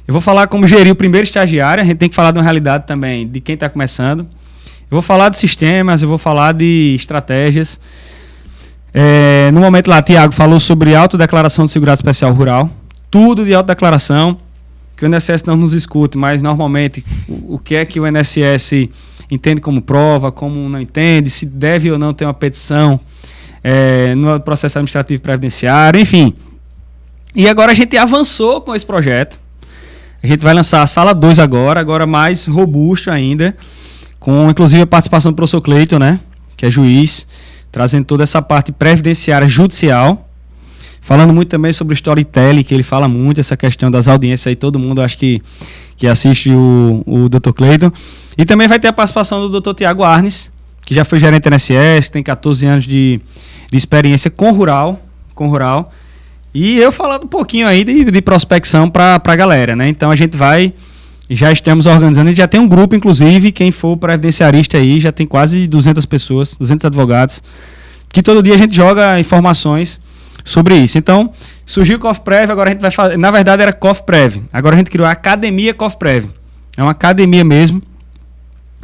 Eu vou falar como gerir o primeiro estagiário, a gente tem que falar de uma realidade também de quem está começando. Eu vou falar de sistemas, eu vou falar de estratégias. No momento lá, Tiago falou sobre autodeclaração de segurado especial rural. Tudo de autodeclaração, que o INSS não nos escute, mas normalmente o que é que o INSS entende como prova, como não entende, se deve ou não ter uma petição no processo administrativo previdenciário, enfim. E agora a gente avançou com esse projeto. A gente vai lançar a sala 2 agora mais robusto ainda, com inclusive a participação do professor Cleiton, né, que é juiz, trazendo toda essa parte previdenciária judicial, falando muito também sobre o storytelling, que ele fala muito, essa questão das audiências aí, todo mundo acho que assiste o Dr. Cleiton. E também vai ter a participação do Dr. Tiago Arnes, que já foi gerente da INSS, tem 14 anos de experiência com rural. E eu falando um pouquinho aí de prospecção para a galera, né? Então a gente já estamos organizando, a gente já tem um grupo, inclusive, quem for previdenciarista aí, já tem quase 200 pessoas, 200 advogados, que todo dia a gente joga informações sobre isso. Então, surgiu o COFPREV, agora a gente vai fazer, na verdade era COFPREV, agora a gente criou a Academia COFPREV. É uma academia mesmo,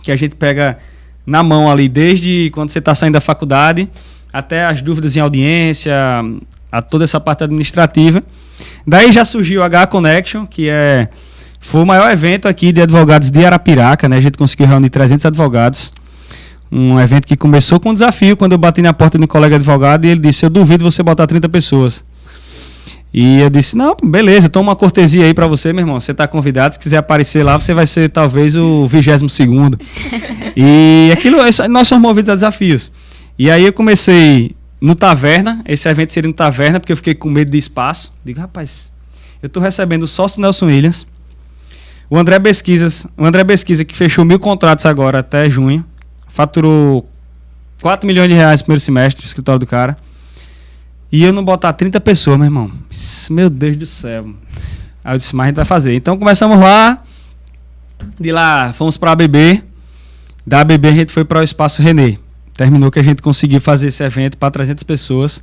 que a gente pega na mão ali, desde quando você está saindo da faculdade, até as dúvidas em audiência, a toda essa parte administrativa. Daí já surgiu o H Connection, que foi o maior evento aqui de advogados de Arapiraca, né? A gente conseguiu reunir 300 advogados. Um evento que começou com um desafio, quando eu bati na porta de um colega advogado e ele disse, eu duvido você botar 30 pessoas. E eu disse, não, beleza, toma uma cortesia aí para você, meu irmão. Você está convidado, se quiser aparecer lá, você vai ser talvez o 22º. E aquilo, nós somos movidos a desafios. E aí eu comecei no Taverna, esse evento seria no Taverna, porque eu fiquei com medo de espaço. Digo, rapaz, eu estou recebendo o sócio do Nelson Williams, o André Pesquisa, que fechou 1.000 contratos agora até junho, faturou 4 milhões de reais no primeiro semestre, no escritório do cara, e eu não botar 30 pessoas, meu irmão. Meu Deus do céu. Aí eu disse, mas a gente vai fazer. Então começamos lá, de lá fomos para a ABB, da ABB a gente foi para o Espaço René. Terminou que a gente conseguiu fazer esse evento para 300 pessoas.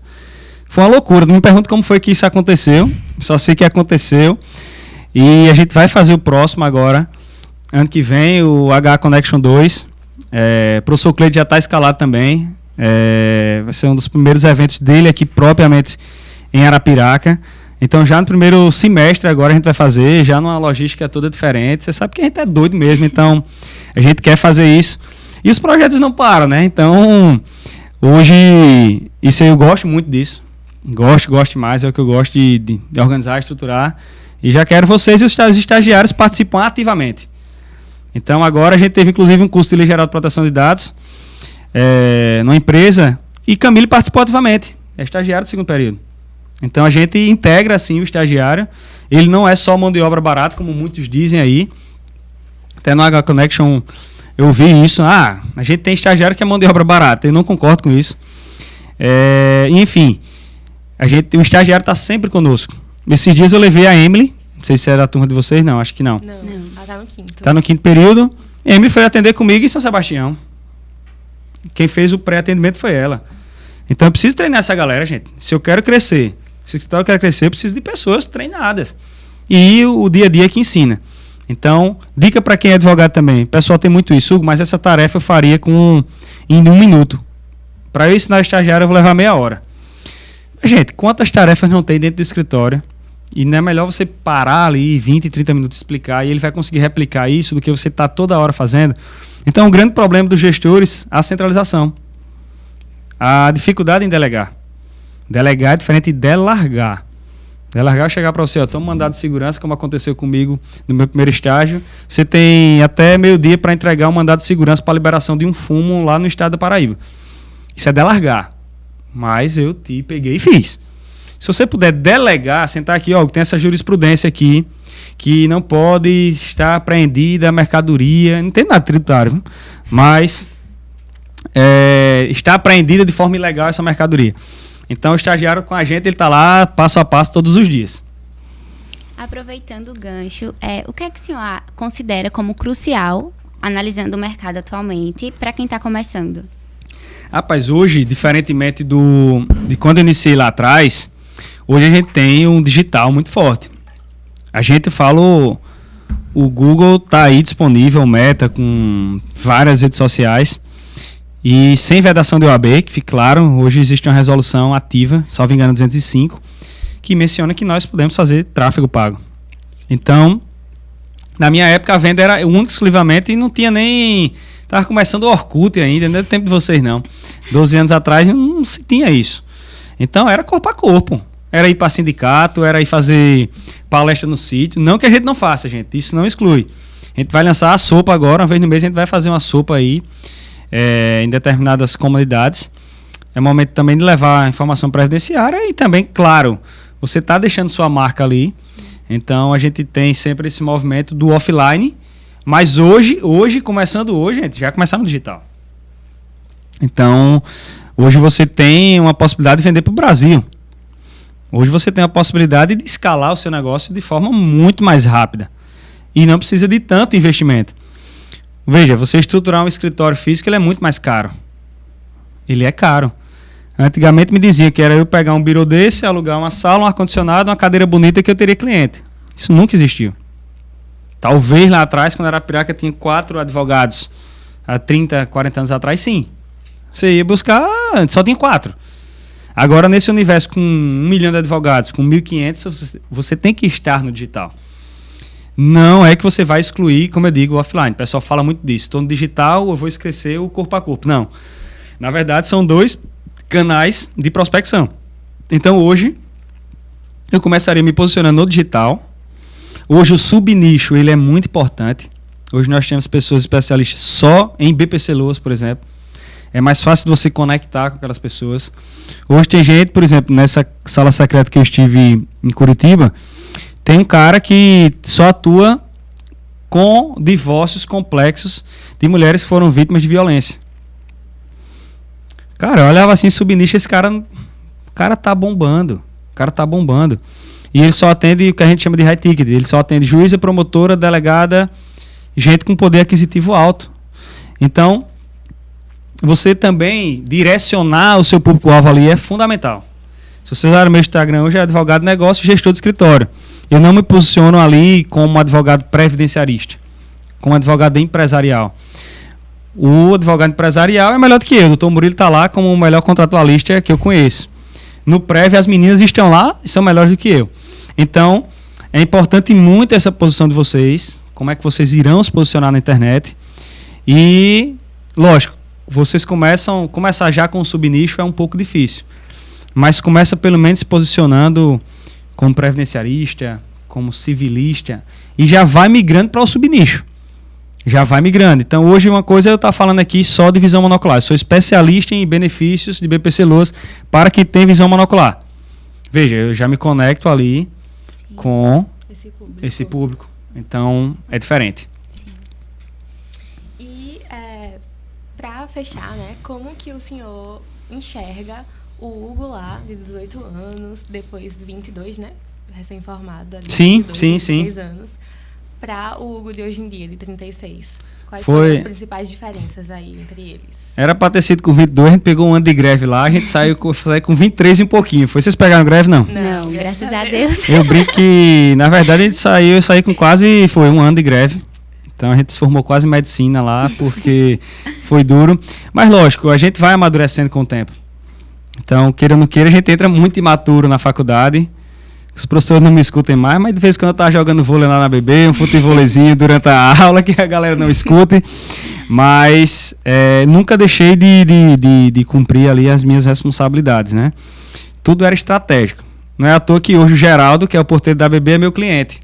Foi uma loucura, não me pergunto como foi que isso aconteceu, só sei que aconteceu. E a gente vai fazer o próximo agora, ano que vem, o H Connection 2. O professor Cleiton já está escalado também. Vai ser um dos primeiros eventos dele aqui propriamente em Arapiraca. Então já no primeiro semestre agora a gente vai fazer, já numa logística toda diferente. Você sabe que a gente é doido mesmo, então a gente quer fazer isso. E os projetos não param, né? Então, hoje, isso aí eu gosto muito disso. Gosto mais, é o que eu gosto de organizar, estruturar. E já quero vocês e os estagiários participam ativamente. Então, agora a gente teve, inclusive, um curso de Lei Geral de Proteção de Dados numa empresa e Camille participou ativamente. É estagiário do segundo período. Então, a gente integra, assim, o estagiário. Ele não é só mão de obra barata, como muitos dizem aí. Até no H Connection eu ouvi isso. A gente tem estagiário que é mão de obra barata. Eu não concordo com isso. Enfim, o estagiário está sempre conosco. Esses dias eu levei a Emily. Não sei se é da turma de vocês, não. Acho que não. Não, ela está no 5º. Está no 5º período. Emily foi atender comigo em São Sebastião. Quem fez o pré-atendimento foi ela. Então eu preciso treinar essa galera, gente. Se eu quero crescer, se o escritório quer crescer, eu preciso de pessoas treinadas. E o dia a dia que ensina. Então, dica para quem é advogado também. O pessoal tem muito isso, mas essa tarefa eu faria em 1 minuto. Para eu ensinar o estagiário, eu vou levar meia hora. Gente, quantas tarefas não tem dentro do escritório E não é melhor você parar ali 20, 30 minutos e explicar, e ele vai conseguir replicar isso do que você está toda hora fazendo. Então, o grande problema dos gestores é a centralização. A dificuldade em delegar. Delegar é diferente de delargar. Delargar é chegar para você, toma um mandado de segurança, como aconteceu comigo no meu primeiro estágio. Você tem até meio-dia para entregar um mandado de segurança para liberação de um fumo lá no estado da Paraíba. Isso é delargar. Mas eu te peguei e fiz. Se você puder delegar, sentar aqui, tem essa jurisprudência aqui, que não pode estar apreendida a mercadoria, não tem nada tributário, mas está apreendida de forma ilegal essa mercadoria. Então, o estagiário com a gente, ele está lá passo a passo todos os dias. Aproveitando o gancho, o que é que o senhor considera como crucial, analisando o mercado atualmente, para quem está começando? Rapaz, hoje, diferentemente de quando eu iniciei lá atrás, hoje a gente tem um digital muito forte. A gente fala, o Google está aí disponível, o Meta, com várias redes sociais. E sem vedação de OAB, que fique claro, hoje existe uma resolução ativa, salvo engano 205, que menciona que nós podemos fazer tráfego pago. Então, na minha época a venda era única exclusivamente e não tinha nem... Estava começando o Orkut ainda, não é do tempo de vocês não. 12 anos atrás não se tinha isso. Então era corpo a corpo. Era ir para sindicato, era ir fazer palestra no sítio. Não que a gente não faça, gente, isso não exclui. A gente vai lançar a sopa agora, uma vez no mês a gente vai fazer uma sopa aí, em determinadas comunidades. É momento também de levar a informação previdenciária e também, claro, você está deixando sua marca ali. Sim. Então a gente tem sempre esse movimento do offline, mas hoje, começando hoje, gente, já começar no digital. Então, hoje você tem uma possibilidade de vender para o Brasil. Hoje você tem a possibilidade de escalar o seu negócio de forma muito mais rápida. E não precisa de tanto investimento. Veja, você estruturar um escritório físico, ele é muito mais caro. Ele é caro. Antigamente me dizia que era eu pegar um birô desse, alugar uma sala, um ar-condicionado, uma cadeira bonita que eu teria cliente. Isso nunca existiu. Talvez lá atrás, quando era Piraca, tinha 4 advogados. Há 30, 40 anos atrás, sim. Você ia buscar, só tinha 4. Agora, nesse universo com 1 milhão de advogados, com 1.500, você tem que estar no digital. Não é que você vai excluir, como eu digo, o offline. O pessoal fala muito disso. Estou no digital, eu vou esquecer o corpo a corpo. Não. Na verdade, são 2 canais de prospecção. Então, hoje, eu começaria me posicionando no digital. Hoje, o subnicho ele é muito importante. Hoje, nós temos pessoas especialistas só em BPC Loas, por exemplo. É mais fácil de você conectar com aquelas pessoas. Hoje tem gente, por exemplo, nessa sala secreta que eu estive em Curitiba, tem um cara que só atua com divórcios complexos de mulheres que foram vítimas de violência. Cara, eu olhava assim, subnicho, esse cara, o cara tá bombando. O cara tá bombando. E ele só atende o que a gente chama de high ticket. Ele só atende juíza, promotora, delegada, gente com poder aquisitivo alto. Então, você também direcionar o seu público-alvo ali é fundamental. Se você usar o meu Instagram hoje, é advogado de negócio, gestor de escritório. Eu não me posiciono ali como advogado previdenciarista, como advogado empresarial. O advogado empresarial é melhor do que eu. O doutor Murilo está lá como o melhor contratualista que eu conheço. No Prev, as meninas estão lá e são melhores do que eu. Então, é importante muito essa posição de vocês, como é que vocês irão se posicionar na internet. E, lógico, vocês começar já com o subnicho é um pouco difícil. Mas começa pelo menos se posicionando como previdenciarista, como civilista, e já vai migrando para o subnicho. Já vai migrando. Então, hoje uma coisa eu estou falando aqui só de visão monocular. Eu sou especialista em benefícios de BPC Loas para quem tem visão monocular. Veja, eu já me conecto ali com esse público. Então, é diferente. Sim. E, para fechar, né, como que o senhor enxerga o Hugo lá, de 18 anos, depois 22, né? Recém-formado. Sim, 22, sim. 23 anos. Para o Hugo de hoje em dia, de 36. Quais são as principais diferenças aí entre eles? Era para ter sido com 22, a gente pegou um ano de greve lá, a gente saiu com 23 e um pouquinho. Vocês pegaram greve, não? Não, graças a Deus. Eu brinco que, na verdade, eu saí com quase, foi um ano de greve. Então a gente se formou quase em medicina lá, porque foi duro. Mas lógico, a gente vai amadurecendo com o tempo. Então, queira ou não queira, a gente entra muito imaturo na faculdade. os professores não me escutem mais, mas de vez em quando eu estava jogando vôlei lá na BB, um futevôleizinho durante a aula, que a galera não escute. Mas nunca deixei de cumprir ali as minhas responsabilidades, né? Tudo era estratégico. Não é à toa que hoje o Geraldo, que é o porteiro da BB, é meu cliente.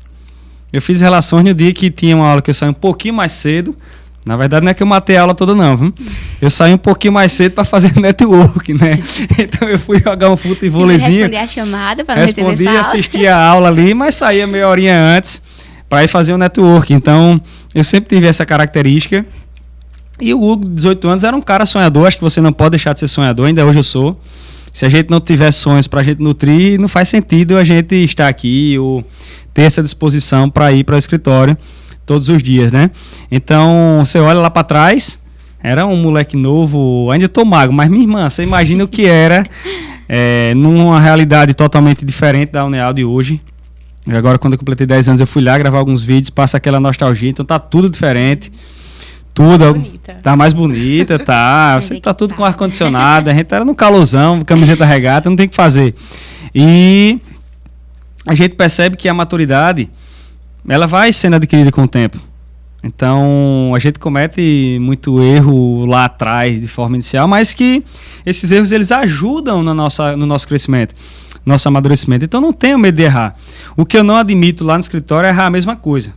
Eu fiz relações no dia que tinha uma aula que eu saí um pouquinho mais cedo. Na verdade, não é que eu matei a aula toda, não. Viu? Eu saí um pouquinho mais cedo para fazer network, né? Então eu fui jogar um futevôleizinho. Responder a chamada para não receber falta. Assisti a aula ali, mas saía meia horinha antes para ir fazer o network. Então, eu sempre tive essa característica. E o Hugo, de 18 anos, era um cara sonhador. Acho que você não pode deixar de ser sonhador, ainda hoje eu sou. Se a gente não tiver sonhos para a gente nutrir, não faz sentido a gente estar aqui ou ter essa disposição para ir para o escritório todos os dias, né? Então, você olha lá para trás, era um moleque novo, ainda estou magro, mas minha irmã, você imagina o que era numa realidade totalmente diferente da Uneal de hoje. E agora, quando eu completei 10 anos, eu fui lá gravar alguns vídeos, passa aquela nostalgia, então tá tudo diferente. Tudo tá mais bonita, tá. Você tá tudo com ar-condicionado, a gente era no calorzão, camiseta regata, não tem o que fazer. E a gente percebe que a maturidade, ela vai sendo adquirida com o tempo. Então, a gente comete muito erro lá atrás, de forma inicial, mas que esses erros, eles ajudam no nosso crescimento, nosso amadurecimento. Então, não tenha medo de errar. O que eu não admito lá no escritório é errar a mesma coisa.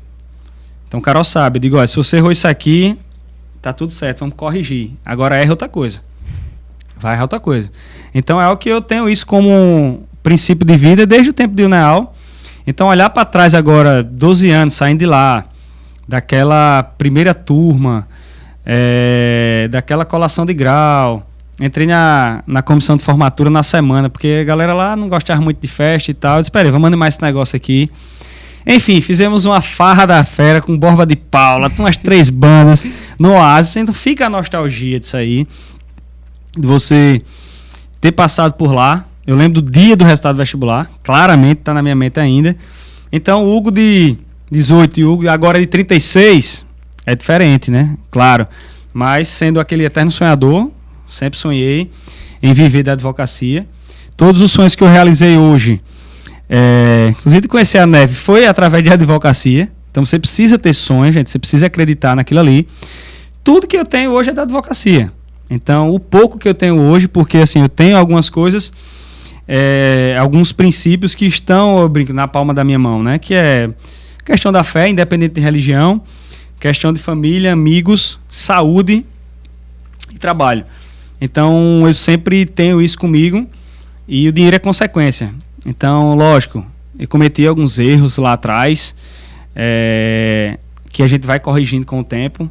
Então, o Carol sabe, eu digo, olha, se você errou isso aqui, tá tudo certo, vamos corrigir. Agora erra outra coisa. Vai errar outra coisa. Então, é algo que eu tenho isso como princípio de vida desde o tempo de Uneal. Então, olhar para trás agora, 12 anos, saindo de lá, daquela primeira turma, daquela colação de grau, entrei na comissão de formatura na semana, porque a galera lá não gostava muito de festa e tal. Eu disse, peraí, vamos animar esse negócio aqui. Enfim, fizemos uma farra da fera com Borba de Paula, com umas 3 bandas no Oasis. Então fica a nostalgia disso aí, de você ter passado por lá. Eu lembro do dia do resultado vestibular, claramente está na minha mente ainda. Então o Hugo de 18 e o Hugo agora de 36 é diferente, né? Claro. Mas sendo aquele eterno sonhador, sempre sonhei em viver da advocacia. Todos os sonhos que eu realizei hoje, inclusive de conhecer a Neve, foi através de advocacia. Então você precisa ter sonhos, gente, você precisa acreditar naquilo ali. Tudo que eu tenho hoje é da advocacia. Então o pouco que eu tenho hoje, porque assim, eu tenho algumas coisas, alguns princípios que estão, eu brinco, na palma da minha mão, né? Que é questão da fé, independente de religião, questão de família, amigos, saúde e trabalho. Então eu sempre tenho isso comigo e o dinheiro é consequência. Então, lógico, eu cometi alguns erros lá atrás, que a gente vai corrigindo com o tempo.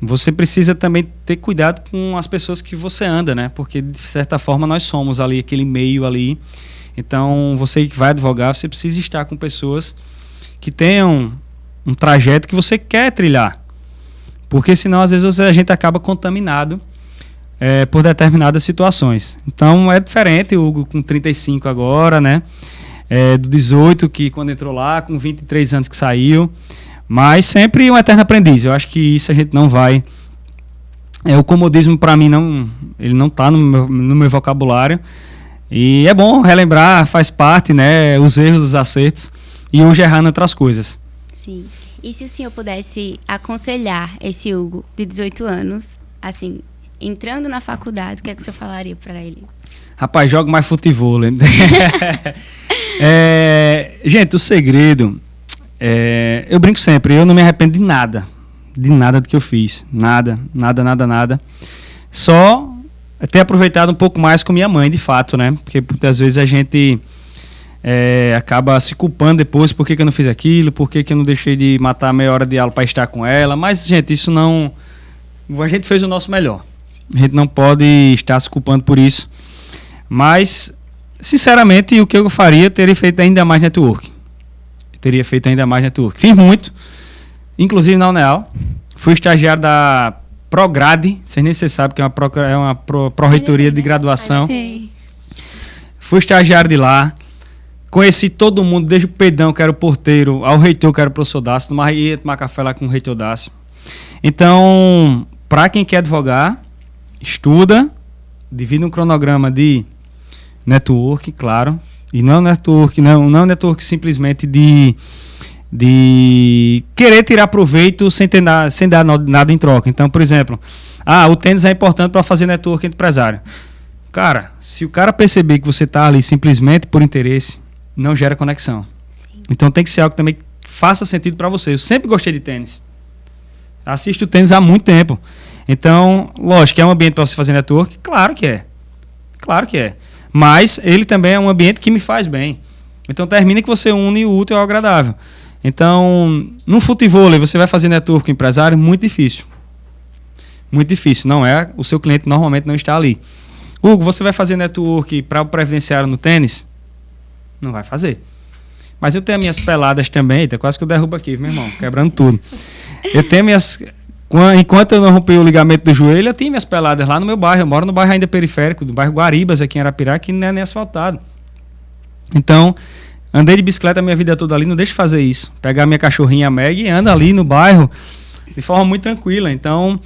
Você precisa também ter cuidado com as pessoas que você anda, né? Porque, de certa forma, nós somos ali, aquele meio ali. Então, você que vai advogar, você precisa estar com pessoas que tenham um trajeto que você quer trilhar. Porque, senão, às vezes, a gente acaba contaminado por determinadas situações. Então é diferente, o Hugo com 35 agora, né? Do 18 que quando entrou lá, com 23 anos que saiu, mas sempre um eterno aprendiz. Eu acho que isso a gente não vai... o comodismo para mim ele não está no meu vocabulário, e é bom relembrar, faz parte, né? Os erros, os acertos, e hoje errando outras coisas. Sim. E se o senhor pudesse aconselhar esse Hugo de 18 anos, assim, entrando na faculdade, o que é que o senhor falaria para ele? Rapaz, joga mais futevôlei. Gente, o segredo, eu brinco sempre, eu não me arrependo de nada do que eu fiz. Nada. Só ter aproveitado um pouco mais com minha mãe, de fato, né? Porque muitas vezes a gente acaba se culpando depois, por que eu não fiz aquilo, por que eu não deixei de matar meia hora de aula para estar com ela. Mas, gente, isso não... A gente fez o nosso melhor. A gente não pode estar se culpando por isso. Mas, sinceramente, o que eu faria, eu teria feito ainda mais network. Fiz muito, inclusive na Uneal. Fui estagiário da Prograde, vocês nem sabem que é uma pró-reitoria de graduação. Fui estagiário de lá. Conheci todo mundo, desde o Pedão, que era o porteiro, ao reitor, que era o professor Dácio. Ia tomar café lá com o reitor Dácio. Então, para quem quer advogar, estuda, divide um cronograma de network, claro. E não é um network, não é um network simplesmente de querer tirar proveito sem dar nada em troca. Então, por exemplo, o tênis é importante para fazer network entre empresário. Cara, se o cara perceber que você está ali simplesmente por interesse, não gera conexão. Sim. Então tem que ser algo também que faça sentido para você. Eu sempre gostei de tênis. Assisto tênis há muito tempo. Então, lógico, é um ambiente para você fazer network? Claro que é. Claro que é. Mas ele também é um ambiente que me faz bem. Então termina que você une o útil ao agradável. Então, no futevôlei, você vai fazer network com o empresário? Muito difícil. Muito difícil. Não é. O seu cliente normalmente não está ali. Hugo, você vai fazer network para o previdenciário no tênis? Não vai fazer. Mas eu tenho minhas peladas também. Eita, quase que eu derrubo aqui, meu irmão. Quebrando tudo. Eu tenho minhas... Enquanto eu não rompi o ligamento do joelho, eu tinha minhas peladas lá no meu bairro. Eu moro no bairro ainda periférico, do bairro Guaribas, aqui em Arapiraca, que não é nem asfaltado. Então... Andei de bicicleta a minha vida toda ali, não deixe de fazer isso. Pegar minha cachorrinha Meg e anda ali no bairro de forma muito tranquila. Então,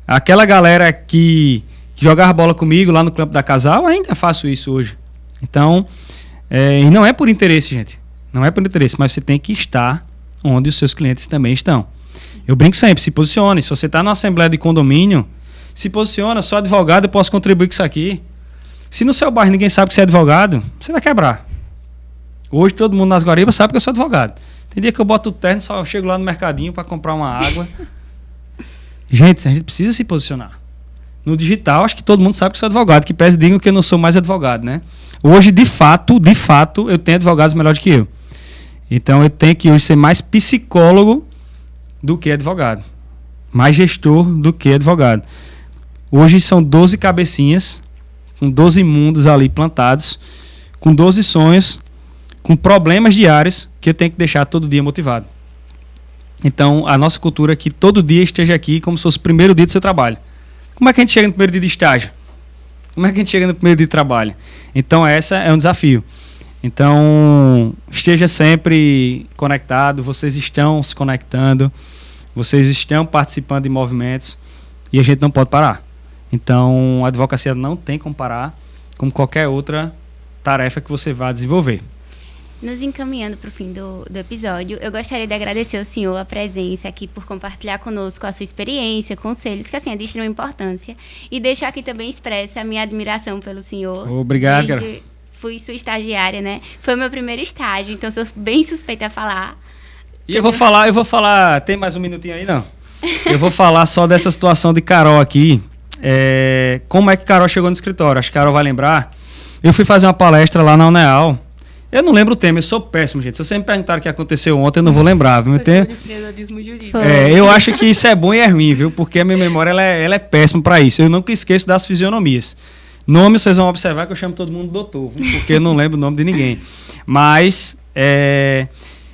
aquela galera que jogava bola comigo lá no campo da Casal, ainda faço isso hoje. Então, e não é por interesse, gente. Não é por interesse, mas você tem que estar onde os seus clientes também estão. Eu brinco sempre, se posicione. Se você está numa assembleia de condomínio, se posiciona, sou advogado, eu posso contribuir com isso aqui. Se no seu bairro ninguém sabe que você é advogado, você vai quebrar. Hoje todo mundo nas Guaribas sabe que eu sou advogado. Tem dia que eu boto o terno, só chego lá no mercadinho para comprar uma água. Gente, a gente precisa se posicionar. No digital, acho que todo mundo sabe que eu sou advogado, que pese digam que eu não sou mais advogado, né? Hoje, de fato, eu tenho advogados melhores que eu. Então, eu tenho que hoje ser mais psicólogo do que advogado. Mais gestor do que advogado. Hoje são 12 cabecinhas, com 12 mundos ali plantados, com 12 sonhos, com problemas diários que eu tenho que deixar todo dia motivado. Então, a nossa cultura é que todo dia esteja aqui como se fosse o primeiro dia do seu trabalho. Como é que a gente chega no primeiro dia de estágio? Como é que a gente chega no primeiro dia de trabalho? Então, essa é um desafio. Então, esteja sempre conectado, vocês estão se conectando, vocês estão participando de movimentos e a gente não pode parar. Então, a advocacia não tem como parar como qualquer outra tarefa que você vá desenvolver. Nos encaminhando para o fim do episódio, eu gostaria de agradecer ao senhor a presença aqui por compartilhar conosco a sua experiência, conselhos, que assim é de extrema importância. E deixo aqui também expressa a minha admiração pelo senhor. Obrigado, cara. Fui sua estagiária, né? Foi o meu primeiro estágio, então sou bem suspeita a falar. E eu vou falar, tem mais um minutinho aí, não? Eu vou falar só dessa situação de Carol aqui. Como é que Carol chegou no escritório? Acho que Carol vai lembrar. Eu fui fazer uma palestra lá na Uneal. Eu não lembro o tema, eu sou péssimo, gente. Se vocês me perguntaram o que aconteceu ontem, eu não vou lembrar. Viu? Eu acho que isso é bom e é ruim, viu? Porque a minha memória ela é péssima para isso. Eu nunca esqueço das fisionomias. Nome, vocês vão observar que eu chamo todo mundo de doutor, viu? Porque eu não lembro o nome de ninguém. Mas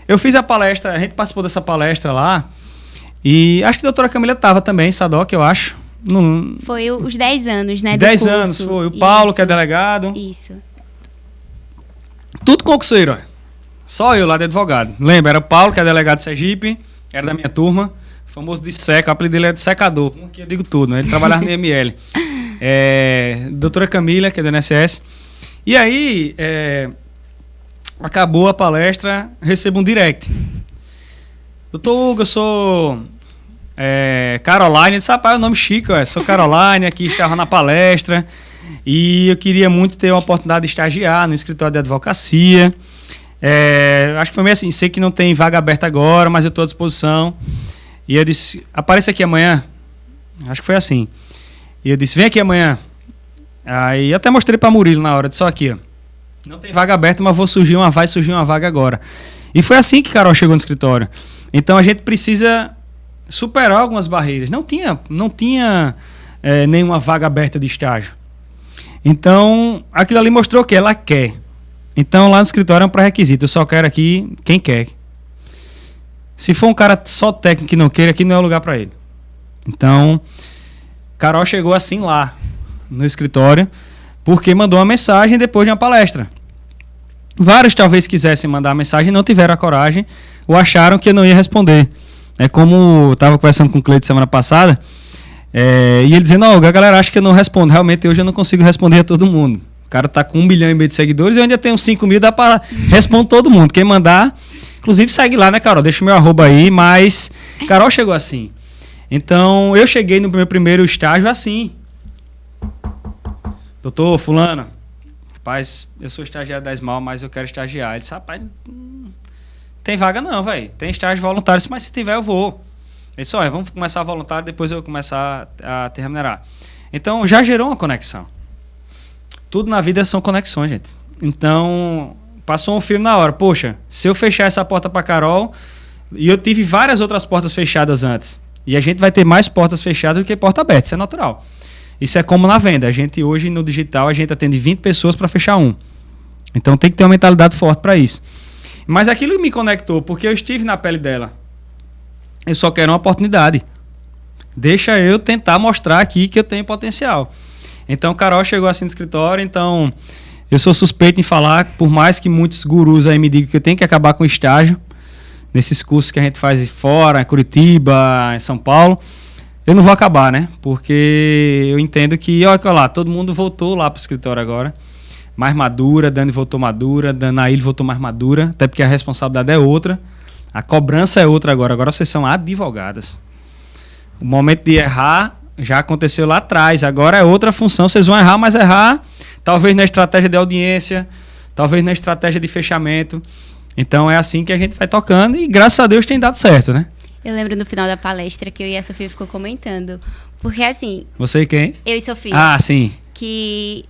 eu fiz a palestra, a gente participou dessa palestra lá, e acho que a doutora Camila estava também, Sadoc, eu acho. Foi os 10 anos, né? 10 anos, foi. O Paulo, que é delegado. Isso. Tudo concurseiro, ó. Só eu lá de advogado. Lembra, era o Paulo, que é delegado de Sergipe, era da minha turma, famoso de seca, o apelido dele é de secador. Aqui eu digo tudo, né? Ele trabalhava no IML. Doutora Camila, que é do INSS. E aí, acabou a palestra, recebo um direct. Doutor Hugo, eu sou Caroline. Disse, rapaz, é um nome chique, ó. Sou Caroline, aqui estava na palestra. E eu queria muito ter uma oportunidade de estagiar no escritório de advocacia. Acho que foi meio assim, sei que não tem vaga aberta agora, mas eu estou à disposição. E eu disse, apareça aqui amanhã. Acho que foi assim. E eu disse, vem aqui amanhã. Aí eu até mostrei para Murilo na hora, disse, só aqui, ó. Não tem vaga aberta, mas vai surgir uma vaga agora. E foi assim que Carol chegou no escritório. Então a gente precisa superar algumas barreiras. Não tinha nenhuma vaga aberta de estágio. Então, aquilo ali mostrou que ela quer. Então, lá no escritório é um pré-requisito. Eu só quero aqui quem quer. Se for um cara só técnico que não queira, aqui não é o lugar para ele. Então, Carol chegou assim lá, no escritório, porque mandou uma mensagem depois de uma palestra. Vários talvez quisessem mandar a mensagem e não tiveram a coragem ou acharam que eu não ia responder. É como eu estava conversando com o Cleide semana passada, e ele dizendo, a galera acha que eu não respondo. Realmente hoje eu não consigo responder a todo mundo. O cara tá com 1,5 milhão de seguidores e eu ainda tenho 5 mil, dá pra responder todo mundo. Quem mandar, inclusive segue lá, né, Carol? Deixa o meu arroba aí, mas Carol chegou assim. Então, eu cheguei no meu primeiro estágio assim. Doutor fulano, rapaz, eu sou estagiário da Esmal, mas eu quero estagiar. Ele disse, rapaz, tem vaga não, velho. Tem estágio voluntário, mas se tiver eu vou. Ele disse, olha, vamos começar voluntário, depois eu começar a te remunerar. Então, já gerou uma conexão. Tudo na vida são conexões, gente. Então, passou um filme na hora. Poxa, se eu fechar essa porta pra Carol, e eu tive várias outras portas fechadas antes, e a gente vai ter mais portas fechadas do que porta aberta, isso é natural. Isso é como na venda. A gente hoje, no digital, a gente atende 20 pessoas para fechar um. Então, tem que ter uma mentalidade forte para isso. Mas aquilo me conectou, porque eu estive na pele dela. Eu só quero uma oportunidade. Deixa eu tentar mostrar aqui que eu tenho potencial. Então, Carol chegou assim no escritório, então eu sou suspeito em falar, por mais que muitos gurus aí me digam que eu tenho que acabar com o estágio, nesses cursos que a gente faz fora, em Curitiba, em São Paulo, eu não vou acabar, né? Porque eu entendo que, olha lá, todo mundo voltou lá para o escritório agora, mais madura, Dani voltou madura, Danaíl voltou mais madura, até porque a responsabilidade é outra, a cobrança é outra agora vocês são advogadas. O momento de errar já aconteceu lá atrás, agora é outra função, vocês vão errar, mas errar talvez na estratégia de audiência, talvez na estratégia de fechamento. Então é assim que a gente vai tocando e graças a Deus tem dado certo, né? Eu lembro no final da palestra que eu e a Sofia ficou comentando, porque assim... Você e quem? Eu e Sofia. Ah, sim. Que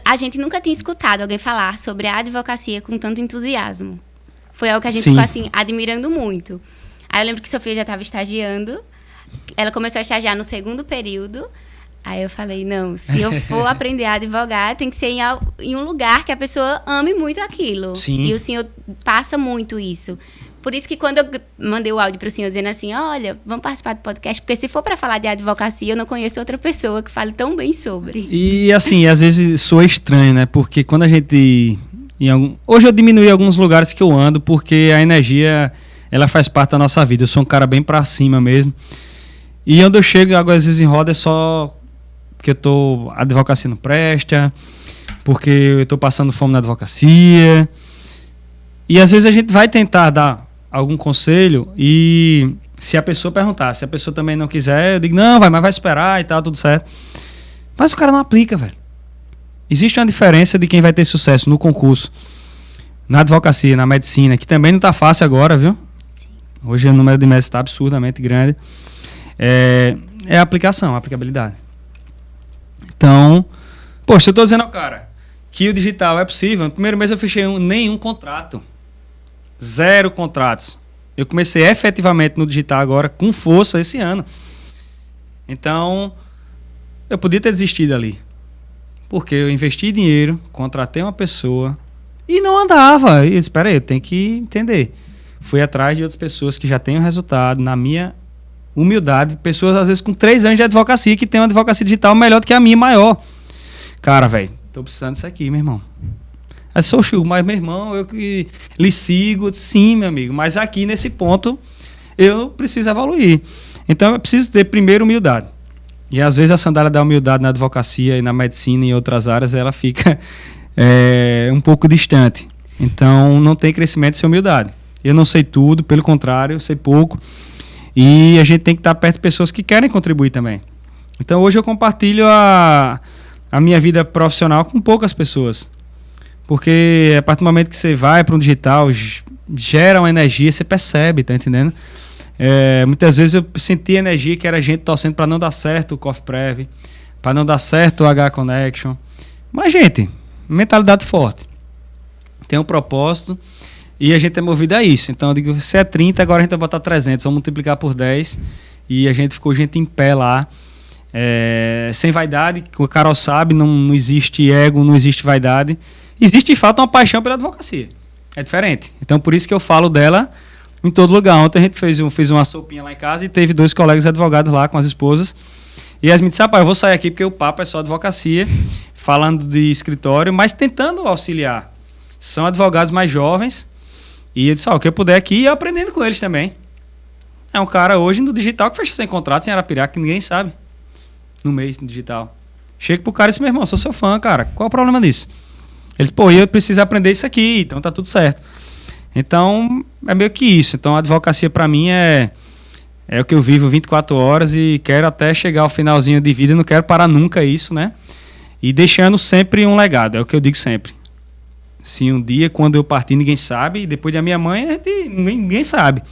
a gente nunca tinha escutado alguém falar sobre a advocacia com tanto entusiasmo. Foi algo que a gente ficou assim, admirando muito. Aí eu lembro que Sofia já estava estagiando, ela começou a estagiar no 2º período. Aí eu falei, não, se eu for aprender a advogar, tem que ser em um lugar que a pessoa ame muito aquilo. Sim. E o senhor passa muito isso. Por isso que quando eu mandei o áudio para o senhor dizendo assim, olha, vamos participar do podcast, porque se for para falar de advocacia, eu não conheço outra pessoa que fale tão bem sobre. E assim, às vezes soa estranho, né? Porque quando a gente... Hoje eu diminui alguns lugares que eu ando, porque a energia, ela faz parte da nossa vida. Eu sou um cara bem para cima mesmo. E onde eu chego, às vezes em roda, é só... porque a advocacia não presta, porque eu estou passando fome na advocacia. E às vezes a gente vai tentar dar algum conselho e se a pessoa perguntar, se a pessoa também não quiser, eu digo, não, mas vai esperar e tal, tudo certo. Mas o cara não aplica, velho. Existe uma diferença de quem vai ter sucesso no concurso, na advocacia, na medicina, que também não está fácil agora, viu? Sim. Hoje o número de médicos está absurdamente grande. É a aplicação, a aplicabilidade. Então, poxa, eu estou dizendo ao cara que o digital é possível. No primeiro mês eu fechei nenhum contrato. 0 contratos. Eu comecei efetivamente no digital agora com força esse ano. Então, eu podia ter desistido ali. Porque eu investi dinheiro, contratei uma pessoa e não andava. E eu disse, espera aí, eu tenho que entender. Fui atrás de outras pessoas que já têm o resultado, na minha humildade, pessoas às vezes com 3 anos de advocacia que tem uma advocacia digital melhor do que a minha, maior. Cara, velho, tô precisando disso aqui, meu irmão. É social, mas meu irmão, eu que lhe sigo, sim, meu amigo, mas aqui nesse ponto eu preciso evoluir. Então eu preciso ter primeiro humildade. E às vezes a sandália da humildade na advocacia e na medicina e em outras áreas, ela fica um pouco distante. Então não tem crescimento sem humildade. Eu não sei tudo, pelo contrário, eu sei pouco. E a gente tem que estar perto de pessoas que querem contribuir também. Então hoje eu compartilho a minha vida profissional com poucas pessoas. Porque a partir do momento que você vai para um digital, gera uma energia, você percebe, tá entendendo? Muitas vezes eu senti energia que era gente torcendo para não dar certo o Coffee Prev, para não dar certo o H Connection. Mas, gente, mentalidade forte. Tem um propósito e a gente é movido a isso. Então eu digo, se é 30, agora a gente vai botar 300, vamos multiplicar por 10. E a gente ficou gente em pé lá. Sem vaidade, que o Carol sabe, não existe ego, não existe vaidade. Existe de fato uma paixão pela advocacia. É diferente. Então por isso que eu falo dela em todo lugar. Ontem a gente fez uma sopinha lá em casa e teve 2 colegas advogados lá com as esposas. E elas me disseram, rapaz, eu vou sair aqui porque o papo é só advocacia, falando de escritório, mas tentando auxiliar. São advogados mais jovens. E eu disse, o que eu puder aqui e aprendendo com eles também. É um cara hoje no digital que fecha sem contrato, sem Arapiraca, que ninguém sabe. No mês, no digital. Chega pro cara e diz, meu irmão, sou seu fã, cara. Qual é o problema disso? Eles, pô, eu preciso aprender isso aqui, então tá tudo certo. Então, é meio que isso. Então, a advocacia para mim é o que eu vivo 24 horas e quero até chegar ao finalzinho de vida, não quero parar nunca isso, né? E deixando sempre um legado, é o que eu digo sempre. Se um dia, quando eu partir, ninguém sabe, e depois da minha mãe, ninguém sabe.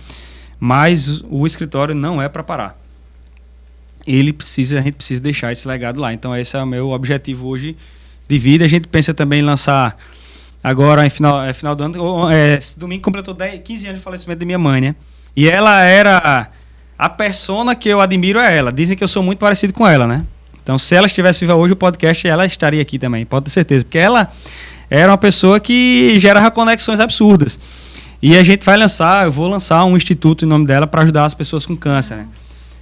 Mas o escritório não é para parar. A gente precisa deixar esse legado lá. Então, esse é o meu objetivo hoje de vida. A gente pensa também em lançar agora, em final do ano, esse domingo completou 15 anos de falecimento da minha mãe, né? E ela era a persona que eu admiro, é ela. Dizem que eu sou muito parecido com ela, né? Então, se ela estivesse viva hoje, o podcast, ela estaria aqui também, pode ter certeza. Porque ela era uma pessoa que gerava conexões absurdas. E a gente eu vou lançar um instituto em nome dela para ajudar as pessoas com câncer, né?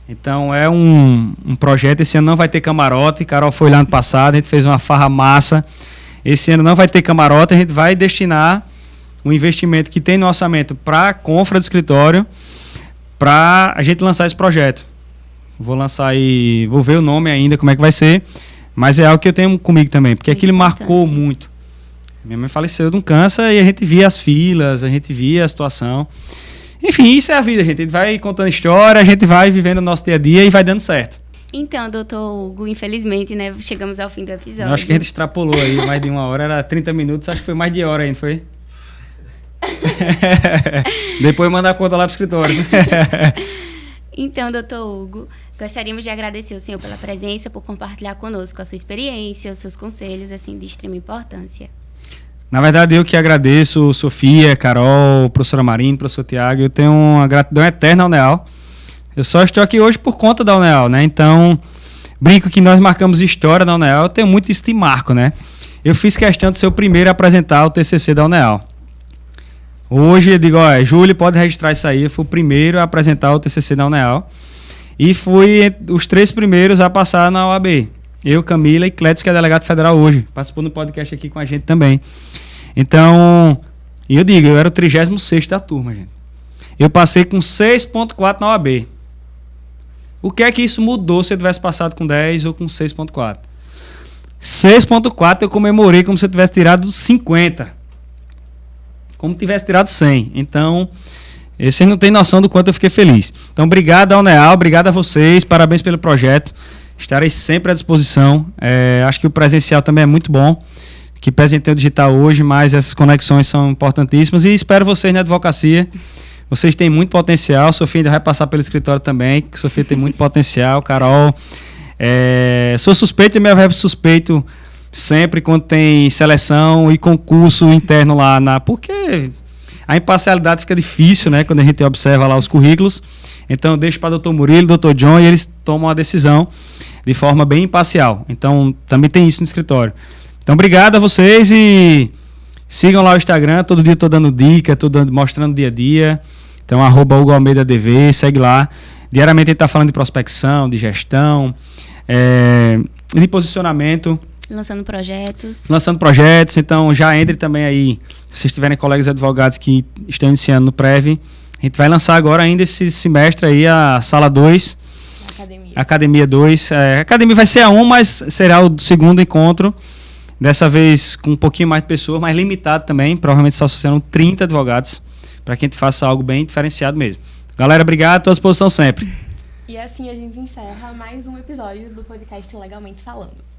Então, é um projeto. Esse ano não vai ter camarote. Carol foi lá no passado, a gente fez uma farra massa. Esse ano não vai ter camarote, a gente vai destinar um investimento que tem no orçamento para a confra do escritório, para a gente lançar esse projeto. Vou lançar aí, vou ver o nome ainda, como é que vai ser, mas é algo que eu tenho comigo também, porque aquilo marcou muito. Minha mãe faleceu de um câncer e a gente via as filas, a gente via a situação. Enfim, isso é a vida, gente. A gente vai contando história, a gente vai vivendo o nosso dia a dia e vai dando certo. Então, doutor Hugo, infelizmente, né, chegamos ao fim do episódio. Eu acho que a gente extrapolou aí mais de 1 hora, era 30 minutos, acho que foi mais de hora ainda, foi? Depois mandar a conta lá pro escritório. Então, doutor Hugo, gostaríamos de agradecer o senhor pela presença, por compartilhar conosco a sua experiência, os seus conselhos, assim, de extrema importância. Na verdade, eu que agradeço, Sofia, Carol, professora Marina, professor Tiago, eu tenho uma gratidão eterna ao UNEAL. Eu só estou aqui hoje por conta da UNEAL, né? Então, brinco que nós marcamos história da UNEAL, eu tenho muito isso de marco, né? Eu fiz questão de ser o primeiro a apresentar o TCC da UNEAL. Hoje eu digo, Júlio, pode registrar isso aí, eu fui o primeiro a apresentar o TCC da UNEAL. E fui os 3 primeiros a passar na OAB. Eu, Camila e Clétis, que é delegado federal hoje. Participou no podcast aqui com a gente também. Então, eu digo, eu era o 36º da turma, gente. Eu passei com 6.4 na OAB. O que é que isso mudou se eu tivesse passado com 10 ou com 6.4? 6.4 eu comemorei como se eu tivesse tirado 50. Como tivesse tirado 100. Então, vocês não têm noção do quanto eu fiquei feliz. Então, obrigado ao UNEAL, obrigado a vocês, parabéns pelo projeto. Estarei sempre à disposição. Acho que o presencial também é muito bom, que presentei o digital hoje, mas essas conexões são importantíssimas. E espero vocês na advocacia. Vocês têm muito potencial. Sofia ainda vai passar pelo escritório também, que Sofia tem muito potencial. Carol, sou suspeito e meu verbo suspeito sempre quando tem seleção e concurso interno lá, porque a imparcialidade fica difícil, né, quando a gente observa lá os currículos. Então eu deixo para o doutor Murilo, doutor John, e eles tomam a decisão de forma bem imparcial. Então também tem isso no escritório. Então obrigado a vocês e sigam lá o Instagram, todo dia estou dando dica, estou mostrando dia a dia. Então @HugoAlmeidaDV, segue lá. Diariamente a gente está falando de prospecção, de gestão, de posicionamento. Lançando projetos. Então já entre também aí, se vocês tiverem colegas advogados que estão iniciando no Prev, a gente vai lançar agora ainda esse semestre aí a Sala 2, Academia 2. A Academia vai ser a 1, mas será o segundo encontro, dessa vez com um pouquinho mais de pessoas, mais limitado também, provavelmente só serão 30 advogados, para que a gente faça algo bem diferenciado mesmo. Galera, obrigado, estou à disposição sempre. E assim a gente encerra mais um episódio do podcast Legalmente Falando.